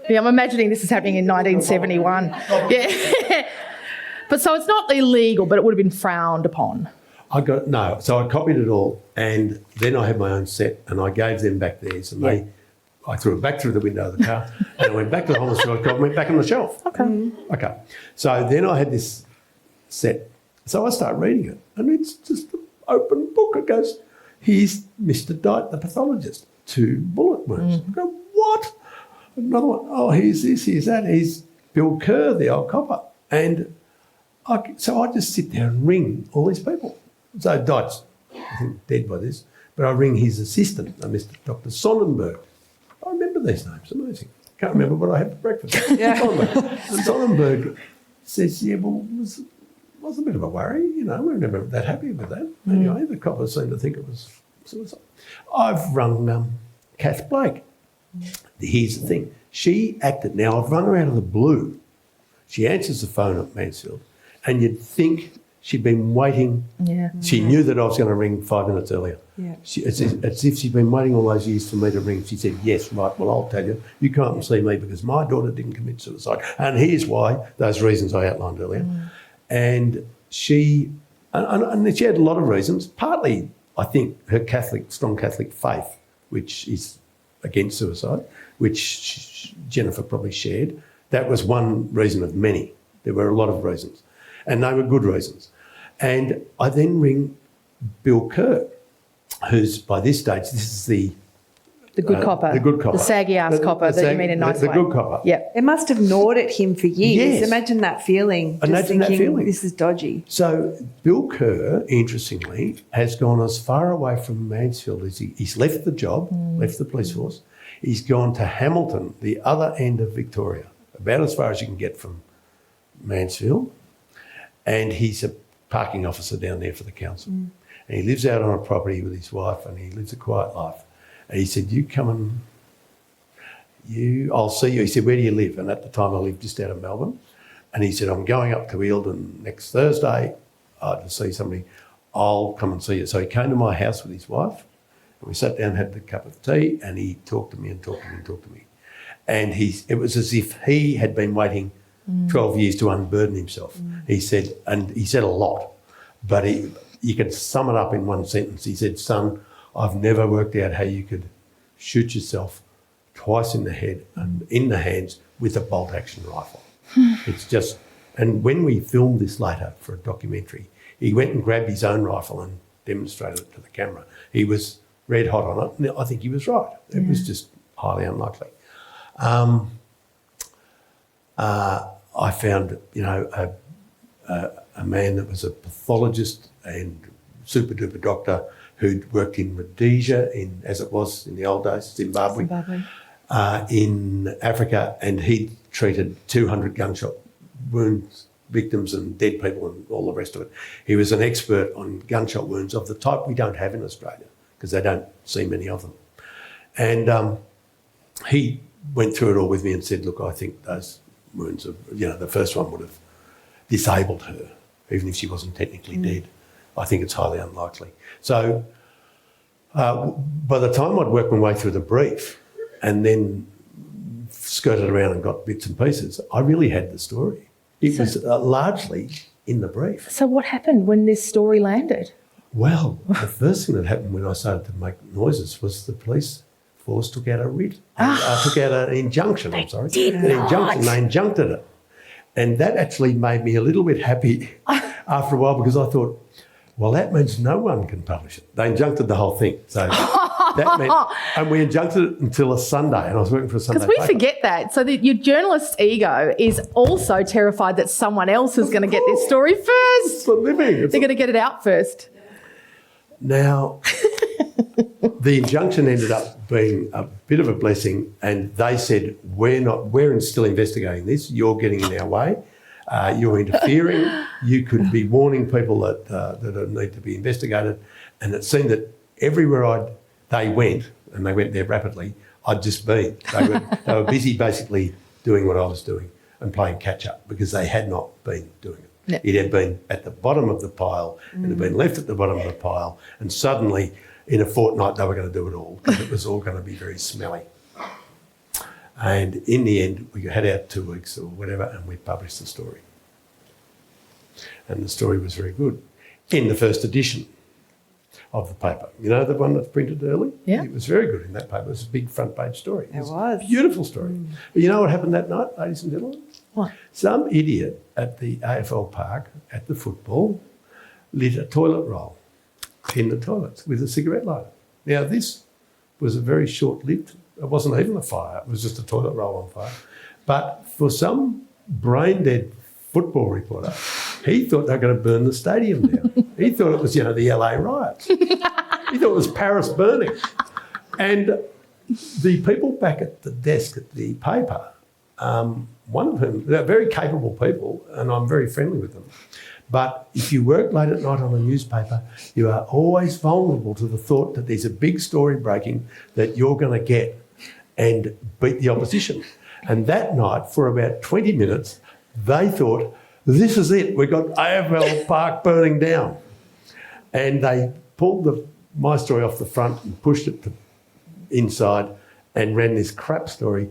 Yeah, I'm imagining this is happening in 1971. Yeah. But so it's not illegal, but it would have been frowned upon. So I copied it all, and then I had my own set, and I gave them back theirs, and I threw it back through the window of the car, and I went back to the homicide cop and went back on the shelf. Okay. So then I had this set. So I start reading it, and it's just an open book. It goes, here's Mr. Dyke, the pathologist, 2 bullet wounds. I go, what? Another one, oh, here's this, here's that. Here's Bill Kerr, the old copper. And so I just sit there and ring all these people. So Dyke's, I think, dead by this, but I ring his assistant, Mr. Dr. Sonnenberg. I remember these names, amazing. Can't remember what I had for breakfast. Sonnenberg. And Sonnenberg says, well, it was a bit of a worry, you know, we were never that happy with that. Anyway, the coppers seemed to think it was suicide. I've rung Kath Blake. Here's the thing. She acted. Now, I've rung her out of the blue. She answers the phone at Mansfield, and you'd think she'd been waiting. Yeah. She knew that I was going to ring 5 minutes earlier. Yeah. It's as if she'd been waiting all those years for me to ring. She said, yes, right, well, I'll tell you. You can't see me because my daughter didn't commit suicide. And here's why, those reasons I outlined earlier. And she had a lot of reasons, partly, I think, her strong Catholic faith, which is against suicide, which Jennifer probably shared. That was one reason of many. There were a lot of reasons, and they were good reasons. And I then ring Bill Kerr, who's by this stage, this is the The good copper. The good copper. The saggy ass copper that you mean in a nice way. The good copper. Yeah. It must have gnawed at him for years. Yes. Imagine that feeling. Imagine that feeling. This is dodgy. So Bill Kerr, interestingly, has gone as far away from Mansfield as he's left the job, left the police force. He's gone to Hamilton, the other end of Victoria, about as far as you can get from Mansfield. And he's a parking officer down there for the council. And he lives out on a property with his wife and he lives a quiet life. And he said, you come and I'll see you. He said, where do you live? And at the time I lived just out of Melbourne. And he said, I'm going up to Eildon next Thursday to see somebody. I'll come and see you. So he came to my house with his wife and we sat down, had a cup of tea, and he talked to me and talked to me and talked to me. And it was as if he had been waiting 12 years to unburden himself. He said, and he said a lot, but you could sum it up in one sentence. He said, son, I've never worked out how you could shoot yourself twice in the head and in the hands with a bolt-action rifle. It's just... And when we filmed this later for a documentary, he went and grabbed his own rifle and demonstrated it to the camera. He was red hot on it, and I think he was right. It was just highly unlikely. I found, a man that was a pathologist and super-duper doctor who'd worked in Rhodesia, as it was in the old days, Zimbabwe. In Africa, and he'd treated 200 gunshot wounds victims and dead people and all the rest of it. He was an expert on gunshot wounds of the type we don't have in Australia because they don't see many of them. And he went through it all with me and said, look, I think those wounds, the first one would have disabled her, even if she wasn't technically dead. I think it's highly unlikely. So by the time I'd worked my way through the brief and then skirted around and got bits and pieces, I really had the story. It was largely in the brief. So what happened when this story landed? Well, the first thing that happened when I started to make noises was the police force took out a writ, took out an injunction, An injunction, they injuncted it. And that actually made me a little bit happy after a while because I thought, well, that means no one can publish it. They injuncted the whole thing. So that meant, and we injuncted it until a Sunday, and I was working for a Sunday Because we forget that. So your journalist's ego is also terrified that someone else is going to get this story first. It's a living. They're going to get it out first. Now, the injunction ended up being a bit of a blessing, and they said, we're still investigating this. You're getting in our way. You're interfering. You could be warning people that need to be investigated. And it seemed that everywhere they went, and they went there rapidly, I'd just been. They were busy basically doing what I was doing and playing catch up because they had not been doing it. Yeah. It had been at the bottom of the pile, it had been left at the bottom of the pile, and suddenly in a fortnight they were going to do it all because it was all going to be very smelly. And in the end, we had our 2 weeks or whatever, and we published the story. And the story was very good in the first edition of the paper. You know, the one that's printed early? Yeah. It was very good in that paper. It was a big front page story. It was. A beautiful story. But you know what happened that night, ladies and gentlemen? What? Some idiot at the AFL park, at the football, lit a toilet roll in the toilets with a cigarette lighter. Now, this was a very short-lived, it wasn't even a fire, it was just a toilet roll on fire. But for some brain-dead football reporter, he thought they were going to burn the stadium down. He thought it was, the LA riots. He thought it was Paris burning. And the people back at the desk at the paper, one of whom, they're very capable people, and I'm very friendly with them. But if you work late at night on a newspaper, you are always vulnerable to the thought that there's a big story breaking that you're going to get and beat the opposition. And that night, for about 20 minutes, they thought, this is it, we've got AFL Park burning down. And they pulled my story off the front and pushed it to inside and ran this crap story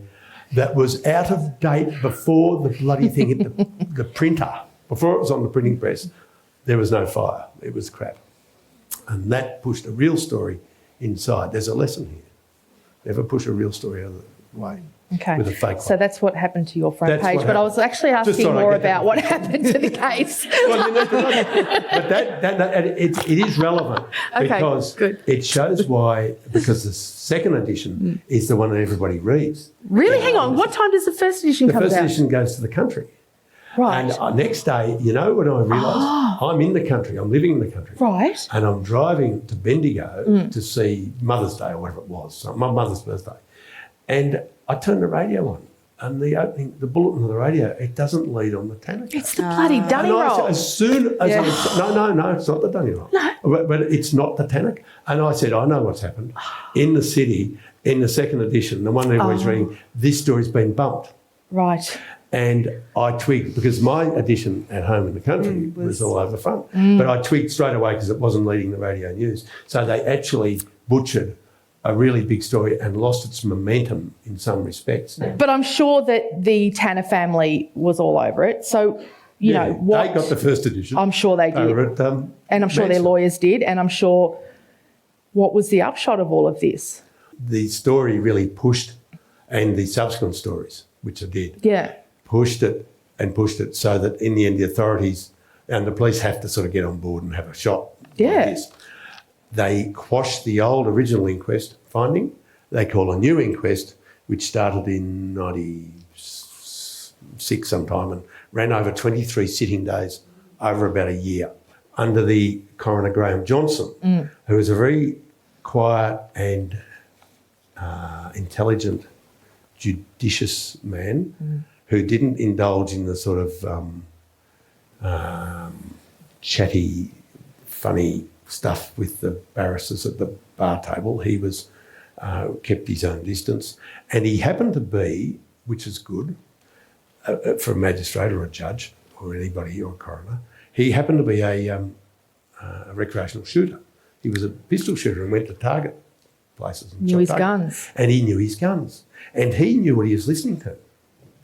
that was out of date before the bloody thing hit the printer. Before it was on the printing press, there was no fire. It was crap. And that pushed a real story inside. There's a lesson here. Never push a real story out of the way. Okay. with a fake So one. that's what happened to your front That's page. what But I was actually asking thought I'd more get that. about what happened to the case. Well, you need to know that. But it is relevant Okay, because good. it shows why, because the second edition is the one that everybody reads. Really? Hang on. What time does the first edition The come first out? edition goes to the country. Right. And next day, you know when I realised I'm in the country, I'm living in the country. Right. And I'm driving to Bendigo to see Mother's Day or whatever it was, so my mother's birthday. And I turned the radio on, and the bulletin of the radio, it doesn't lead on the Tanner case. It's the bloody dunny And roll. as soon as no, it's not the dunny roll. No. But it's not the Tanner. And I said, I know what's happened. In the city, in the second edition, the one everybody's reading, this story's been bumped. Right. And I twigged, because my edition at home in the country was all over the front. But I twigged straight away because it wasn't leading the radio news. So they actually butchered a really big story and lost its momentum in some respects. But I'm sure that the Tanner family was all over it. So, you know, what... They got the first edition. I'm sure they did. They were at, and I'm sure their Manson. lawyers did. And I'm sure... What was the upshot of all of this? The story really pushed, and the subsequent stories, which I did, Yeah. pushed it so that in the end the authorities and the police have to sort of get on board and have a shot. Yeah. Like this. They quashed the old original inquest finding. They call a new inquest, which started in 96 sometime and ran over 23 sitting days over about a year under the coroner Graham Johnson, who was a very quiet and intelligent, judicious man who didn't indulge in the sort of chatty, funny stuff with the barristers at the bar table. He was kept his own distance, and he happened to be, which is good for a magistrate or a judge or anybody or a coroner, he happened to be a recreational shooter. He was a pistol shooter and went to target places and Knew shot his targets. guns. And he knew his guns, and he knew what he was listening to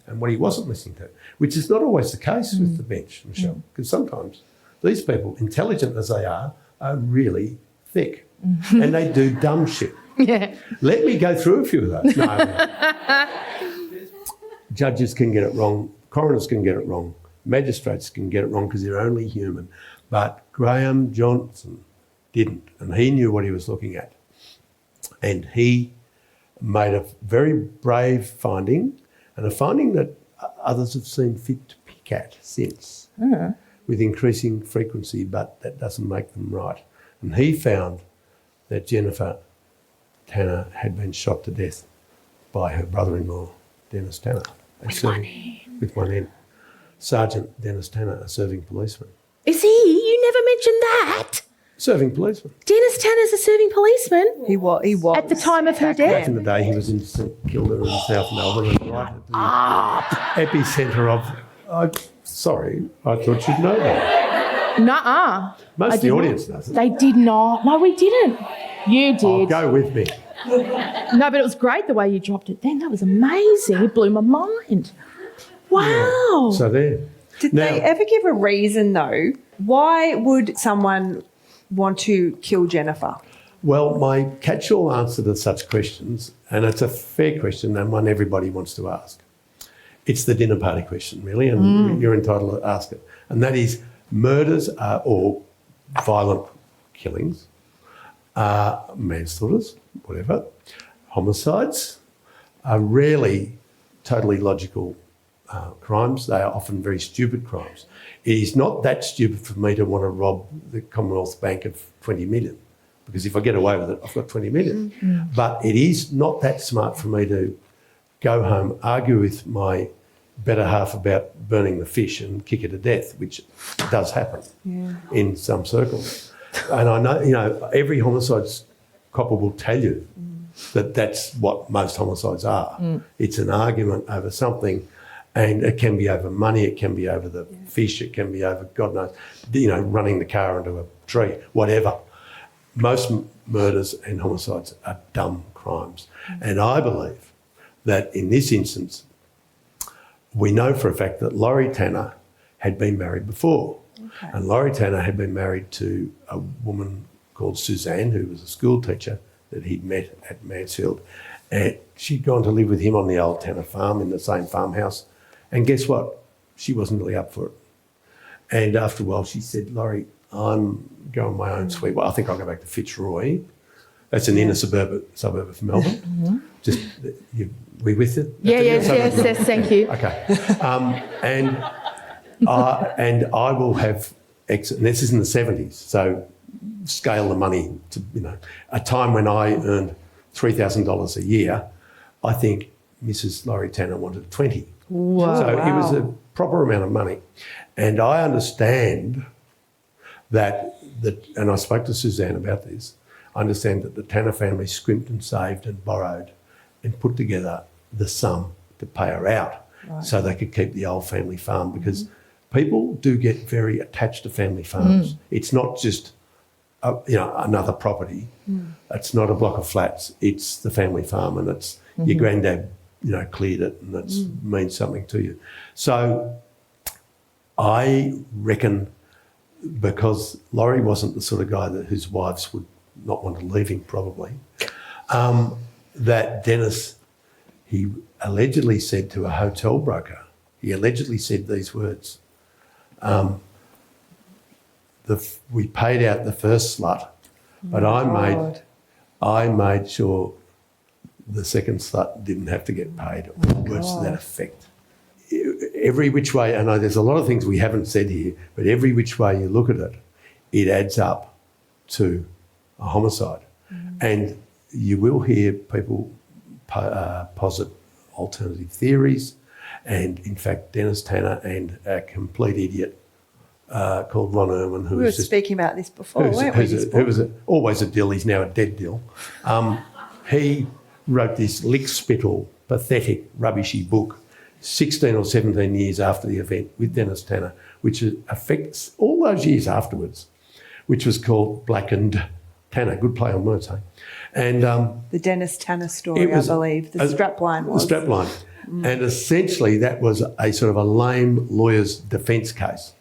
and what he wasn't listening to, which is not always the case with the bench, Michelle, because sometimes these people, intelligent as they are really thick and they do dumb shit. Yeah. Let me go through a few of those. No. Judges can get it wrong, coroners can get it wrong, magistrates can get it wrong because they're only human. But Graham Johnson didn't, and he knew what he was looking at. And he made a very brave finding, and a finding that others have seen fit to pick at since, with increasing frequency, but that doesn't make them right. And he found that Jennifer Tanner had been shot to death by her brother-in-law, Dennis Tanner. With one end. Sergeant Dennis Tanner, a serving policeman. Is he? You never mentioned that. Serving policeman. Dennis Tanner's a serving policeman. He was. At the time of her Back death. in the day, he was in St Kilda in South Melbourne, and right at the epicentre of... Sorry, I thought you'd know that. Nuh-uh. Most I of the did audience not. knows it. They did not. No, we didn't. You did. Oh, go with me. No, but it was great the way you dropped it then. That was amazing. It blew my mind. Wow. So there. Did Now- they ever give a reason, though? Why would someone want to kill Jennifer? Well, my catch-all answer to such questions, and it's a fair question and one everybody wants to ask, it's the dinner party question, really, and you're entitled to ask it. And that is, murders or violent killings, manslaughters, whatever, homicides, are rarely totally logical crimes. They are often very stupid crimes. It is not that stupid for me to want to rob the Commonwealth Bank of 20 million, because if I get away with it, I've got 20 million. But it is not that smart for me to go home, argue with my better half about burning the fish and kick her to death, which does happen in some circles. And I know, every homicide copper will tell you that that's what most homicides are. It's an argument over something, and it can be over money, it can be over the fish, it can be over, God knows, running the car into a tree, whatever. Most murders and homicides are dumb crimes. And I believe that in this instance, we know for a fact that Laurie Tanner had been married before. Okay. And Laurie Tanner had been married to a woman called Suzanne, who was a school teacher that he'd met at Mansfield. And she'd gone to live with him on the old Tanner farm in the same farmhouse. And guess what? She wasn't really up for it. And after a while, she said, Laurie, I'm going my own sweet way. I think I'll go back to Fitzroy. That's an inner suburb of Melbourne. Mm-hmm. Just, we with it? Yes, thank you. Okay. And I will have exit, and this is in the 70s, so scale the money to, a time when I earned $3,000 a year. I think Mrs. Laurie Tanner wanted 20. Wow. So it was a proper amount of money. And I understand that, and I spoke to Suzanne about this, I understand that the Tanner family scrimped and saved and borrowed and put together the sum to pay her out so they could keep the old family farm, because people do get very attached to family farms. It's not just another property. It's not a block of flats. It's the family farm, and it's your granddad, cleared it, and it means something to you. So I reckon, because Laurie wasn't the sort of guy whose wives would not want to leave him probably, that Dennis, he allegedly said to a hotel broker, he allegedly said these words, we paid out the first slut, but I made sure the second slut didn't have to get paid, or words to that effect. Every which way, I know there's a lot of things we haven't said here, but every which way you look at it, it adds up to a homicide. And you will hear people posit alternative theories, and in fact Dennis Tanner and a complete idiot called Ron Irwin, who we were speaking about this before, weren't we? Who was always a dill, he's now a dead dill. He wrote this lick-spittle, pathetic, rubbishy book 16 or 17 years after the event with Dennis Tanner, which affects all those years afterwards, which was called Blackened Tanner. Good play on words, hey? And the Dennis Tanner story, I believe. The strapline was. The strapline. And essentially that was a sort of a lame lawyer's defence case.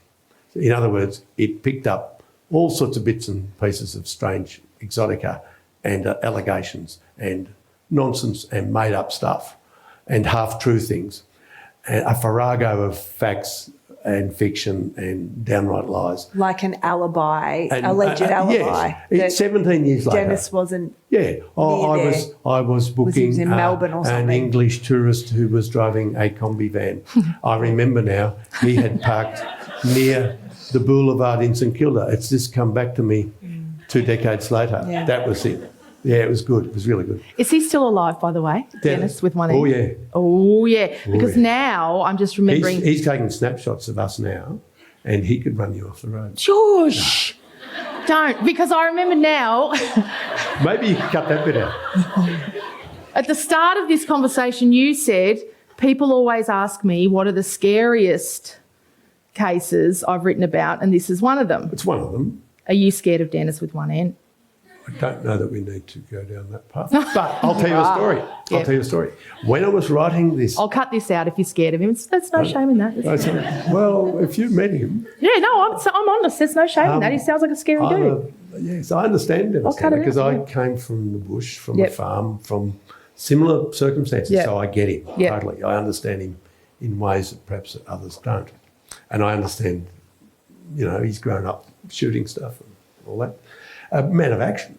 In other words, it picked up all sorts of bits and pieces of strange exotica and allegations and nonsense and made-up stuff and half-true things, and a farrago of facts and fiction and downright lies. Like an alibi, alleged alibi. Yes. 17 years later. Dennis wasn't. Yeah. I was booking in Melbourne or something. An English tourist who was driving a combi van. I remember now, he had parked near the boulevard in St Kilda. It's just come back to me 2 decades later. Yeah. That was it. Yeah, it was good. It was really good. Is he still alive, by the way, Dennis, with one end? Oh, yeah. Oh, yeah. Because now I'm just remembering... He's taking snapshots of us now, and he could run you off the road. Shush! No. Don't, because I remember now... Maybe you could cut that bit out. At the start of this conversation, you said, people always ask me what are the scariest cases I've written about, and this is one of them. It's one of them. Are you scared of Dennis with one end? I don't know that we need to go down that path. But I'll tell you a story. I'll tell you a story. When I was writing this... I'll cut this out if you're scared of him. There's no shame in that. Well, if you met him... Yeah, no, I'm honest. There's no shame in that. He sounds like a scary dude. Yes, I understand Dennis because I came from the bush, from a farm, from similar circumstances, so I get him totally. I understand him in ways that perhaps others don't. And I understand, he's grown up shooting stuff and all that. A man of action.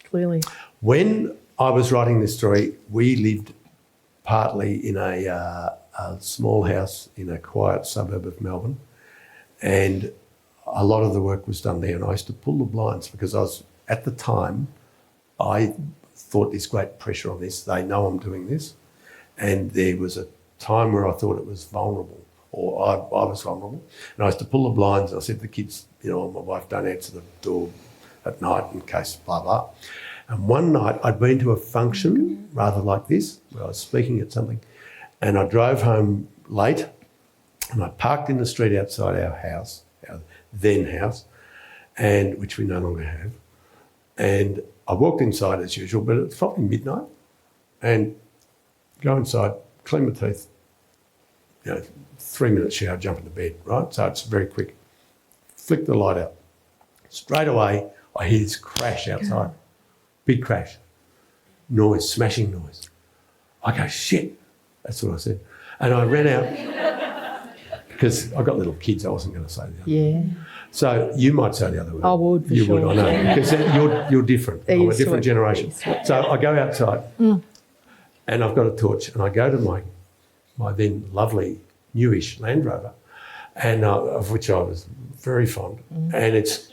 Clearly. When I was writing this story, we lived partly in a small house in a quiet suburb of Melbourne, and a lot of the work was done there, and I used to pull the blinds because at the time, I thought there's great pressure on this. They know I'm doing this, and there was a time where I thought it was vulnerable, or I was vulnerable, and I used to pull the blinds, and I said to the kids, my wife, don't answer the door at night in case blah, blah. And one night I'd been to a function rather like this, where I was speaking at something, and I drove home late, and I parked in the street outside our house, our then house, and which we no longer have. And I walked inside as usual, but it's probably midnight, and go inside, clean my teeth, 3-minute shower, jump into bed, right? So it's very quick. Flick the light out. Straight away, I hear this crash outside, big crash. noise, smashing noise. I go, shit. That's what I said. And I ran out because I got little kids. I wasn't going to say the other word. So you might say the other word. I would, for you sure. You would, I know. Because you're different. I'm a different generation. So I go outside and I've got a torch and I go to my then lovely newish Land Rover, and of which I was very fond, and its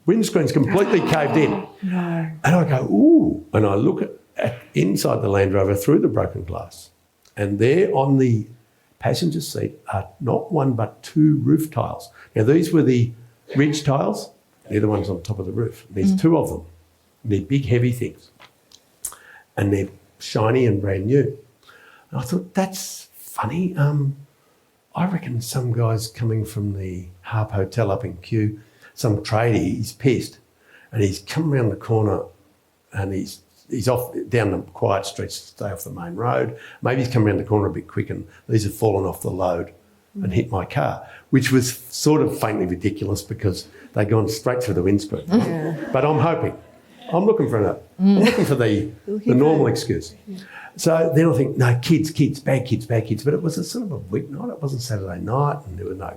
windscreen's completely caved in. No. And I go, ooh, and I look at inside the Land Rover through the broken glass, and there on the passenger seat are not one but two roof tiles. Now, these were the ridge tiles. They're the ones on top of the roof. There's two of them. They're big, heavy things, and they're shiny and brand new. And I thought, that's funny. I reckon some guy's coming from the Harp Hotel up in Kew, some tradie, he's pissed, and he's come around the corner and he's off down the quiet streets to stay off the main road. Maybe he's come around the corner a bit quick and these have fallen off the load and hit my car, which was sort of faintly ridiculous because they'd gone straight through the windscreen. Yeah. But I'm hoping. I'm looking for the normal excuse. So then I think, no, kids, bad kids. But it was a sort of a weeknight. It wasn't Saturday night and there were no,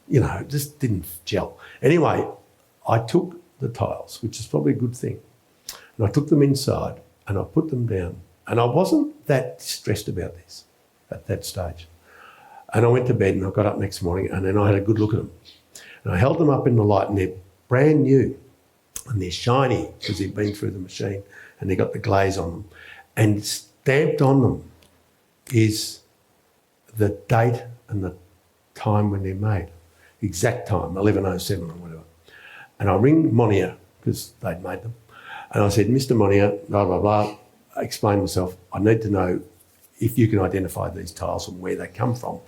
it just didn't gel. Anyway, I took the tiles, which is probably a good thing, and I took them inside and I put them down. And I wasn't that stressed about this at that stage. And I went to bed and I got up next morning and then I had a good look at them. And I held them up in the light and they're brand new and they're shiny because they've been through the machine and they got the glaze on them. And stamped on them is the date and the time when they're made, exact time, 11:07 or whatever. And I ring Monier because they'd made them. And I said, Mr. Monier, blah, blah, blah. I explained myself. I need to know if you can identify these tiles and where they come from,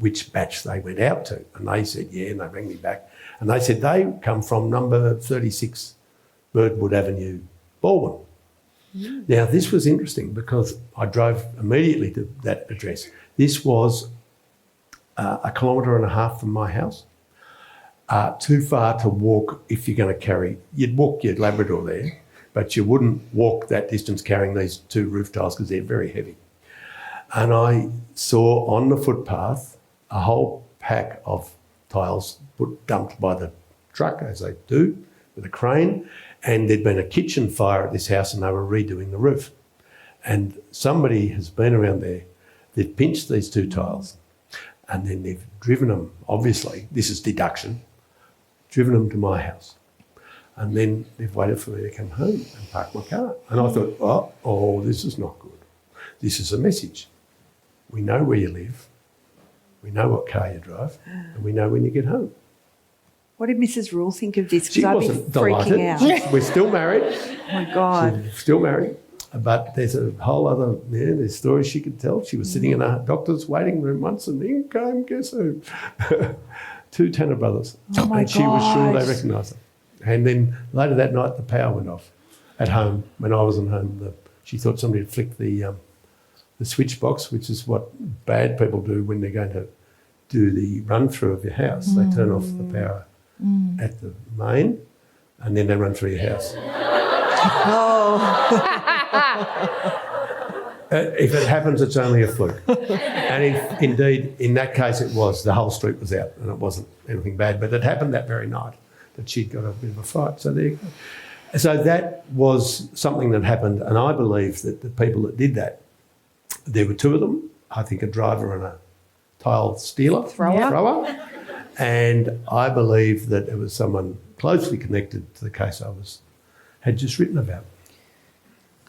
which batch they went out to. And they said, yeah, and they rang me back. And they said they come from number 36 Birdwood Avenue, Baldwin. Now, this was interesting because I drove immediately to that address. This was 1.5 kilometres from my house, too far to walk if you're going to carry. You'd walk your Labrador there, but you wouldn't walk that distance carrying these two roof tiles because they're very heavy. And I saw on the footpath a whole pack of tiles dumped by the truck, as they do, with a crane. And there'd been a kitchen fire at this house and they were redoing the roof. And somebody has been around there, they've pinched these two tiles and then they've driven them, obviously, this is deduction, driven them to my house. And then they've waited for me to come home and park my car. And I thought, oh, this is not good. This is a message. We know where you live, we know what car you drive, and we know when you get home. What did Mrs. Rule think of this? She wasn't delighted. We're still married. Oh, my God. She's still married. But there's a whole other, there's stories she could tell. She was sitting in a doctor's waiting room once and in came, guess who? Two Tanner brothers. Oh, my and she was sure gosh. they recognised her. And then later that night, the power went off at home. When I wasn't home, she thought somebody had flicked the switch box, which is what bad people do when they're going to do the run-through of your house. They turn off the power at the main, and then they run through your house. If it happens, it's only a fluke. And if, indeed, in that case, it was. The whole street was out, and it wasn't anything bad. But it happened that very night that she'd got a bit of a fright. So there you go. So that was something that happened, and I believe that the people that did that, there were two of them. I think a driver and a tile stealer, thrower. And I believe that it was someone closely connected to the case I had just written about.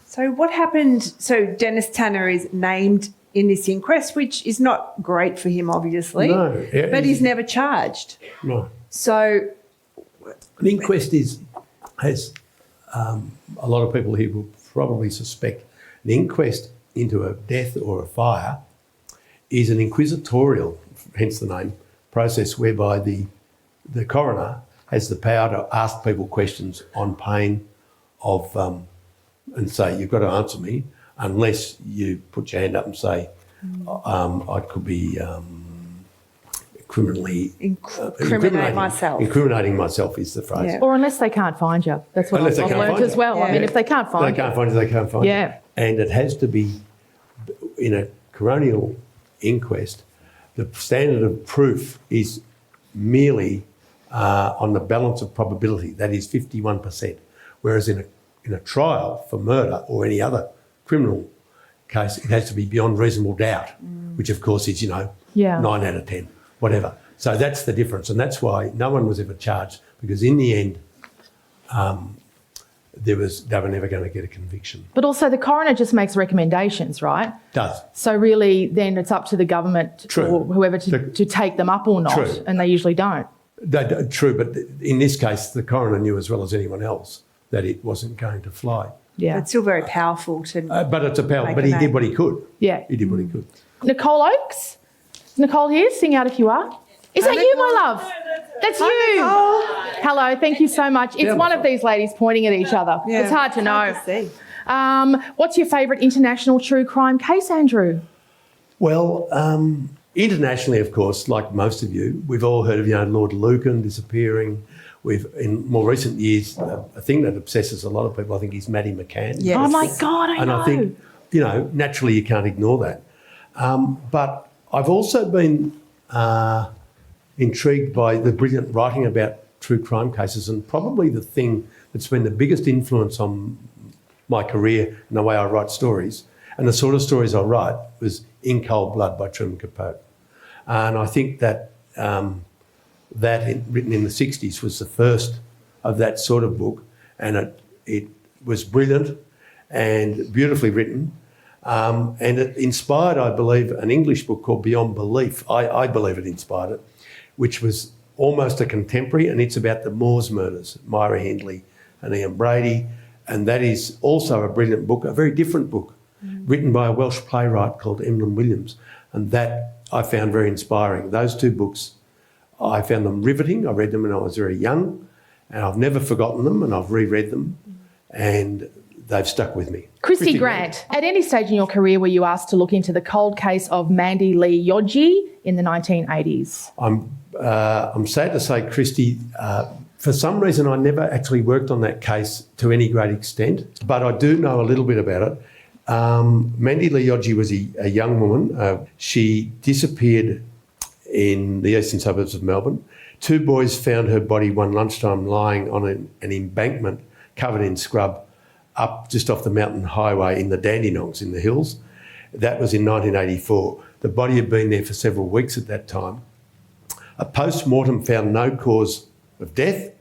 So what happened? So Dennis Tanner is named in this inquest, which is not great for him, obviously. No. But he's never charged. No. So an inquest has a lot of people here will probably suspect an inquest into a death or a fire is an inquisitorial, hence the name, process whereby the coroner has the power to ask people questions on pain of, and say, you've got to answer me unless you put your hand up and say, I could be criminally... Incriminate myself. Incriminating myself is the phrase. Yeah. Or unless they can't find you. That's what I've learned as well. Yeah. I mean, if they can't find you. They can't find you. Yeah. And it has to be, in a coronial inquest, the standard of proof is merely on the balance of probability, that is 51%. Whereas in a trial for murder or any other criminal case, it has to be beyond reasonable doubt, which of course is, 9 out of 10, whatever. So that's the difference, and that's why no one was ever charged, because in the end, they were never going to get a conviction. But also the coroner just makes recommendations, right? Does. So really then it's up to the government or whoever to take them up or not, and they usually don't. True, but in this case, the coroner knew as well as anyone else that it wasn't going to fly. Yeah. It's still very powerful to but it's a power. But he did what he could. Yeah. He did what he could. Nicole Oakes? Is Nicole here? Sing out if you are. Is that you, my love? That's you. Nicole. Hello, thank you so much. It's one of these ladies pointing at each other. Yeah, it's hard to know. Hard to see. What's your favourite international true crime case, Andrew? Well, internationally, of course, like most of you, we've all heard of Lord Lucan disappearing. We've, in more recent years, a thing that obsesses a lot of people, I think, is Maddie McCann. Yes. Oh my God, I know. And I think, naturally you can't ignore that. But I've also been intrigued by the brilliant writing about true crime cases, and probably the thing that's been the biggest influence on my career and the way I write stories, and the sort of stories I write, was In Cold Blood by Truman Capote. And I think that written in the 60s was the first of that sort of book, and it was brilliant and beautifully written, and it inspired, I believe, an English book called Beyond Belief. I believe it inspired it, which was almost a contemporary, and it's about the Moors murders, Myra Hindley and Ian Brady, and that is also a brilliant book, a very different book, written by a Welsh playwright called Emlyn Williams, and that I found very inspiring. Those two books, I found them riveting. I read them when I was very young, and I've never forgotten them, and I've reread them, and they've stuck with me. Christy Grant, at any stage in your career were you asked to look into the cold case of Mandy Lee Yodji in the 1980s? I'm sad to say, Christy, for some reason I never actually worked on that case to any great extent, but I do know a little bit about it. Mandy Lee Yodji was a young woman. She disappeared in the eastern suburbs of Melbourne. Two boys found her body one lunchtime lying on an embankment covered in scrub up just off the mountain highway in the Dandenongs in the hills. That was in 1984. The body had been there for several weeks at that time. A post-mortem found no cause of death,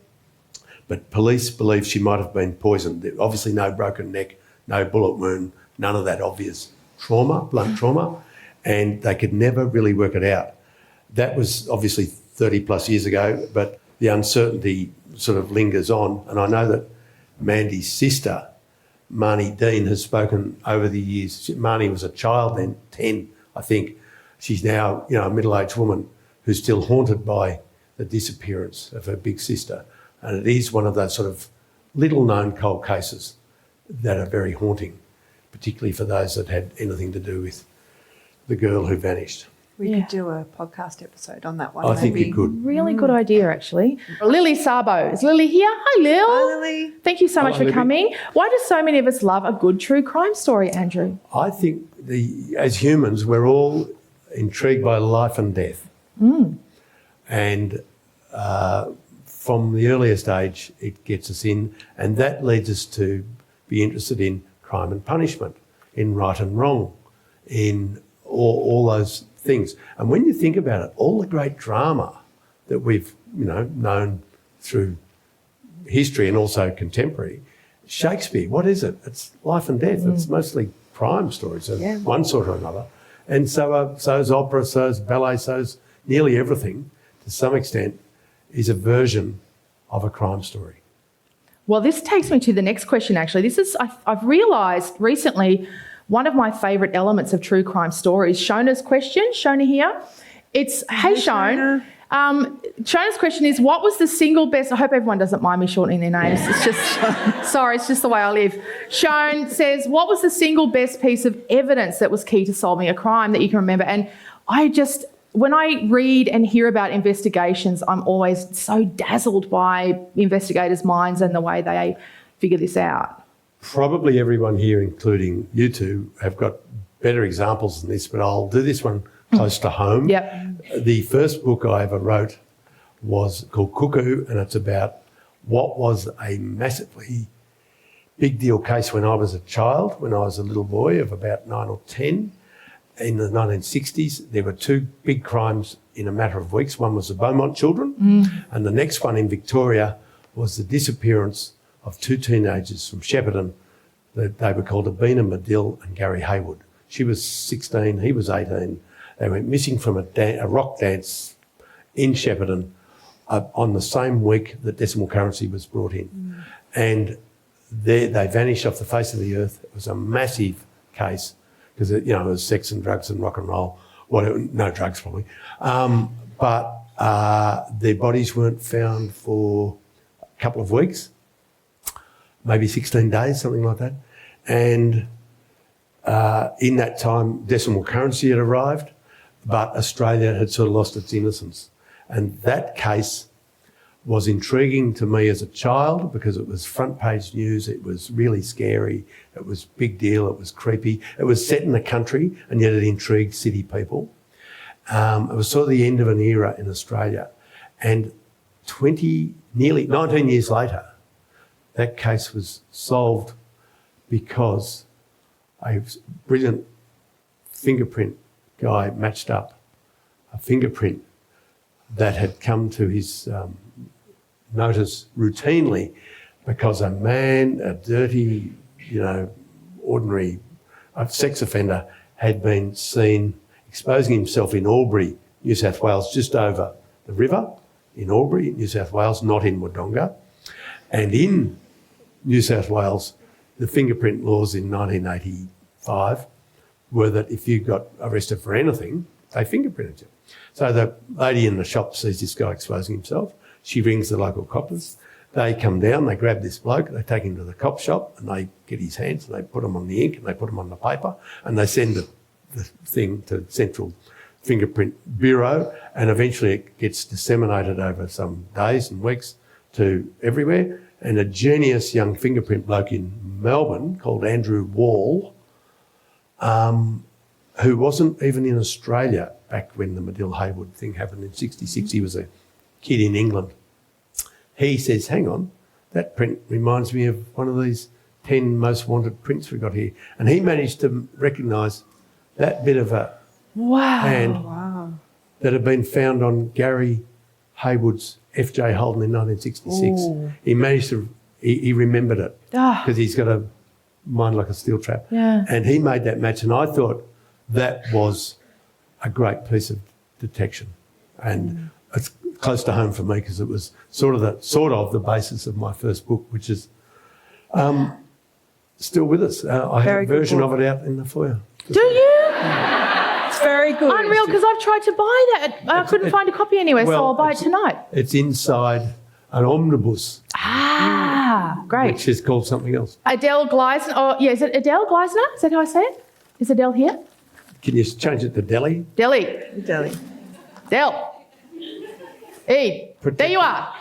but police believe she might have been poisoned. There, obviously no broken neck, no bullet wound, none of that obvious trauma, blunt trauma, and they could never really work it out. That was obviously 30 plus years ago, but the uncertainty sort of lingers on. And I know that Mandy's sister, Marnie Dean, has spoken over the years. Marnie was a child then, 10, I think. She's now, a middle-aged woman who's still haunted by the disappearance of her big sister. And it is one of those sort of little-known cold cases that are very haunting, particularly for those that had anything to do with the girl who vanished. We could do a podcast episode on that one. I think you could. Really good idea, actually. Lily Sabo. Is Lily here? Hi, Lil. Hi, Lily. Thank you so much for Libby. coming. Why do so many of us love a good true crime story, Andrew? I think as humans, we're all intrigued by life and death. And from the earliest age, it gets us in, and that leads us to be interested in crime and punishment, in right and wrong, in all those things. And when you think about it, all the great drama that we've known through history and also contemporary, Shakespeare, what is it? It's life and death. It's mostly crime stories of one sort or another. And so is opera, so is ballet, so is nearly everything, to some extent, is a version of a crime story. Well, this takes me to the next question, actually. I've realised recently one of my favourite elements of true crime stories, Shona's question. Shona here. It's, hey, Shona. Shona's question is, what was the single best... I hope everyone doesn't mind me shortening their names. It's just... sorry, it's just the way I live. Shona says, what was the single best piece of evidence that was key to solving a crime that you can remember? And when I read and hear about investigations, I'm always so dazzled by investigators' minds and the way they figure this out. probably everyone here, including you two, have got better examples than this, but I'll do this one close to home. Yep. The first book I ever wrote was called Cuckoo, and it's about what was a massively big deal case when I was a child, when I was a little boy of about 9 or 10. In the 1960s, there were two big crimes in a matter of weeks. One was the Beaumont children, and the next one in Victoria was the disappearance of two teenagers from Shepparton. They were called Abina Medill and Gary Haywood. She was 16, he was 18. They went missing from a rock dance in Shepparton on the same week that decimal currency was brought in. And they vanished off the face of the earth. It was a massive case because, it was sex and drugs and rock and roll. Well, no drugs probably. But their bodies weren't found for a couple of weeks, maybe 16 days, something like that. And in that time, decimal currency had arrived, but Australia had sort of lost its innocence. And that case was intriguing to me as a child because it was front page news, it was really scary, it was big deal, it was creepy. It was set in the country and yet it intrigued city people. It was sort of the end of an era in Australia. And nearly 19 years later, that case was solved because a brilliant fingerprint guy matched up a fingerprint that had come to his notice routinely because a man, a dirty, ordinary sex offender had been seen exposing himself in Albury, New South Wales, just over the river in Albury, New South Wales, not in Wodonga. And in New South Wales, the fingerprint laws in 1985 were that if you got arrested for anything, they fingerprinted you. So the lady in the shop sees this guy exposing himself. She rings the local coppers. They come down, they grab this bloke, they take him to the cop shop and they get his hands and they put him on the ink and they put him on the paper and they send the thing to Central Fingerprint Bureau, and eventually it gets disseminated over some days and weeks to everywhere. And a genius young fingerprint bloke in Melbourne called Andrew Wall, who wasn't even in Australia back when the Medill Haywood thing happened in 66. He was a kid in England. He says, hang on, that print reminds me of one of these 10 most wanted prints we got here. And he managed to recognise that bit of a hand that had been found on Gary Haywood's F.J. Holden in 1966. Ooh. He managed to, he remembered it because he's got a mind like a steel trap. Yeah. And he made that match, and I thought that was a great piece of detection. And it's close to home for me because it was sort of the basis of my first book, which is still with us. I have a version of it out in the foyer. Do you? It's very good. Unreal, because I've tried to buy that. I couldn't find a copy anywhere, so I'll buy it tonight. It's inside an omnibus. Great. Which is called something else. Adele Gleisner. Is it Adele Gleisner? Is that how I say it? Is Adele here? Can you change it to Delhi? Delhi. Del. Ed. There you are.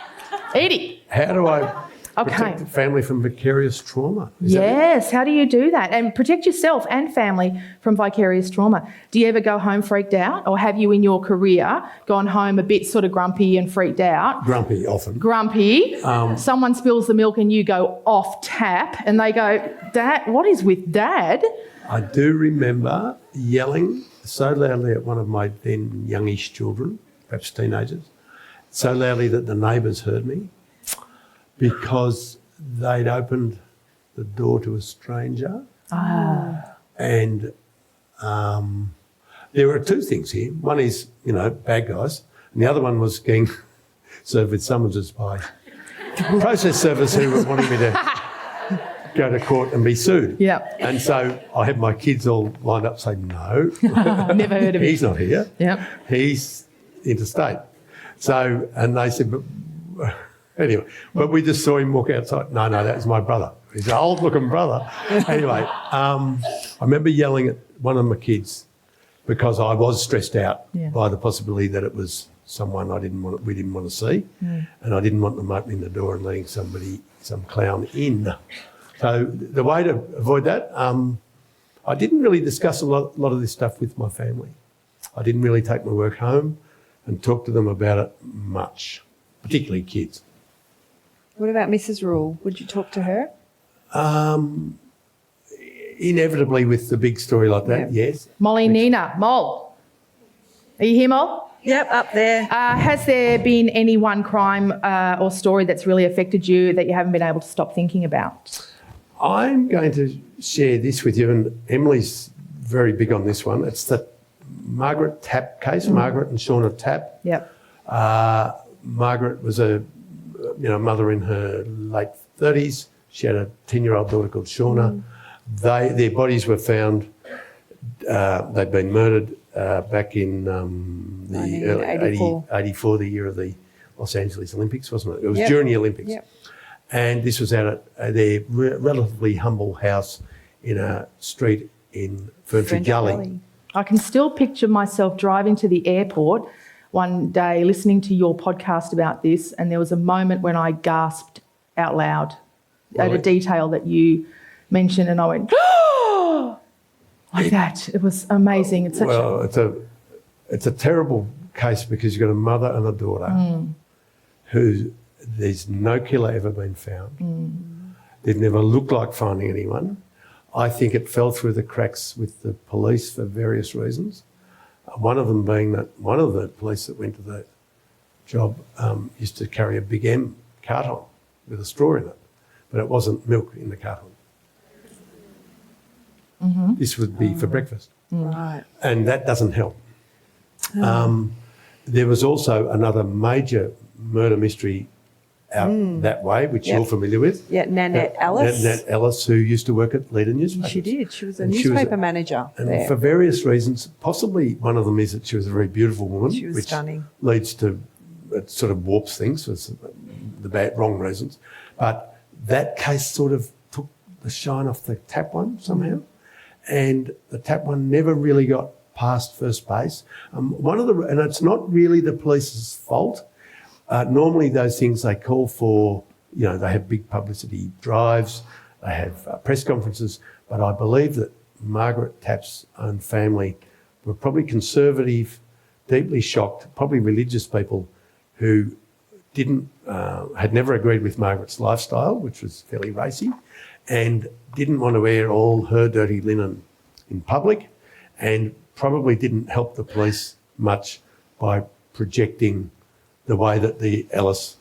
Edie. How do I protect the family from vicarious trauma? Yes, how do you do that? And protect yourself and family from vicarious trauma. Do you ever go home freaked out? Or have you in your career gone home a bit sort of grumpy and freaked out? Grumpy, often. Grumpy. Someone spills the milk and you go off tap and they go, Dad, what is with Dad? I do remember yelling so loudly at one of my then youngish children, perhaps teenagers, so loudly that the neighbours heard me because they'd opened the door to a stranger. And there were two things here. One is, bad guys, and the other one was getting served with summonses by process servers who were wanting me to go to court and be sued. Yeah. And so I had my kids all lined up saying, no. Never heard of him. He's not here. Yeah. He's interstate. So, and they said, but anyway, but we just saw him walk outside. No, that was my brother. He's an old looking brother. Anyway, I remember yelling at one of my kids because I was stressed out by the possibility that it was someone we didn't want to see. And I didn't want them opening the door and letting some clown in. So the way to avoid that, I didn't really discuss a lot of this stuff with my family. I didn't really take my work home and talk to them about it much, particularly kids. What about Mrs. Rule? Would you talk to her? Inevitably with the big story like that, yes. Molly Nina. Mol. Are you here, Mol? Yep, up there. Has there been any one crime or story that's really affected you that you haven't been able to stop thinking about? I'm going to share this with you, and Emily's very big on this one. It's the Margaret Tapp case, Margaret and Shauna Tapp. Yep. Margaret was a mother in her late 30s. She had a 10-year-old daughter called Shauna. Their bodies were found. They'd been murdered back in the early 84, the year of the Los Angeles Olympics, wasn't it? It was during the Olympics. Yep. And this was out at their relatively humble house in a street in Ferntree Gully. I can still picture myself driving to the airport one day, listening to your podcast about this, and there was a moment when I gasped out loud at a detail that you mentioned, and I went, oh, like that. It was amazing. It's a terrible case because you've got a mother and a daughter who there's no killer ever been found. They've never looked like finding anyone. I think it fell through the cracks with the police for various reasons. One of them being that one of the police that went to the job used to carry a Big M carton with a straw in it, but it wasn't milk in the carton. This would be for breakfast. Right. And that doesn't help. There was also another major murder mystery out that way, which you're familiar with. Yeah, Nanette Ellis. Nanette Ellis, who used to work at Leader Newspapers. She did. She was a newspaper manager there. For various reasons, possibly one of them is that she was a very beautiful woman. She was stunning. Leads to, it sort of warps things for the wrong reasons. But that case sort of took the shine off the Tapp one somehow. And the Tapp one never really got past first base. And it's not really the police's fault. Normally those things they call for, they have big publicity drives, they have press conferences, but I believe that Margaret Tapp's own family were probably conservative, deeply shocked, probably religious people who had never agreed with Margaret's lifestyle, which was fairly racy, and didn't want to wear all her dirty linen in public, and probably didn't help the police much by projecting the way that the Ellis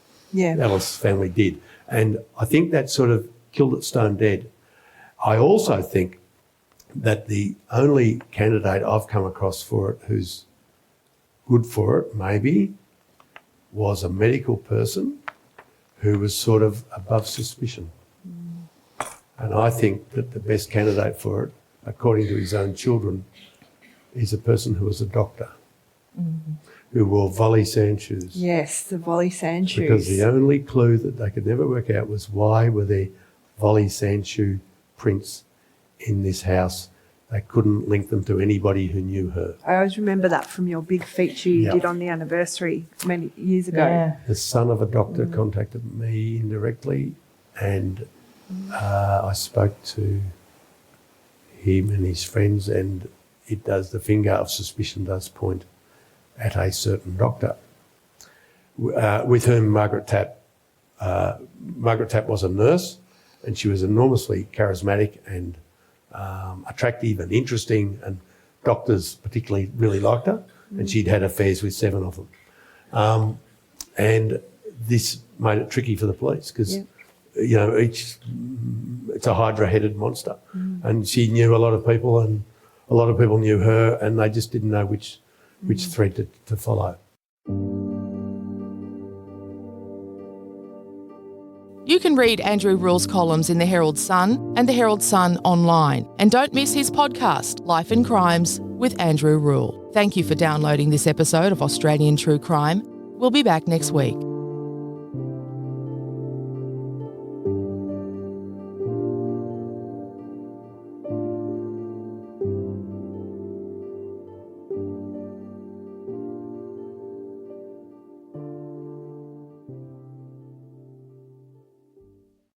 family did. And I think that sort of killed it stone dead. I also think that the only candidate I've come across for it who's good for it, maybe, was a medical person who was sort of above suspicion. And I think that the best candidate for it, according to his own children, is a person who was a doctor. Who wore volley sand shoes. Yes, the volley sand shoes. Because the only clue that they could never work out was why were there volley sand shoe prints in this house. They couldn't link them to anybody who knew her. I always remember that from your big feature you did on the anniversary many years ago. Yeah. The son of a doctor contacted me indirectly, and I spoke to him and his friends, and the finger of suspicion does point at a certain doctor, with whom Margaret Tapp was a nurse, and she was enormously charismatic and attractive and interesting, and doctors particularly really liked her, and she'd had affairs with 7 of them. And this made it tricky for the police because, it's a hydra-headed monster, and she knew a lot of people, and a lot of people knew her, and they just didn't know which thread to follow. You can read Andrew Rule's columns in the Herald Sun and the Herald Sun online. And don't miss his podcast, Life and Crimes with Andrew Rule. Thank you for downloading this episode of Australian True Crime. We'll be back next week.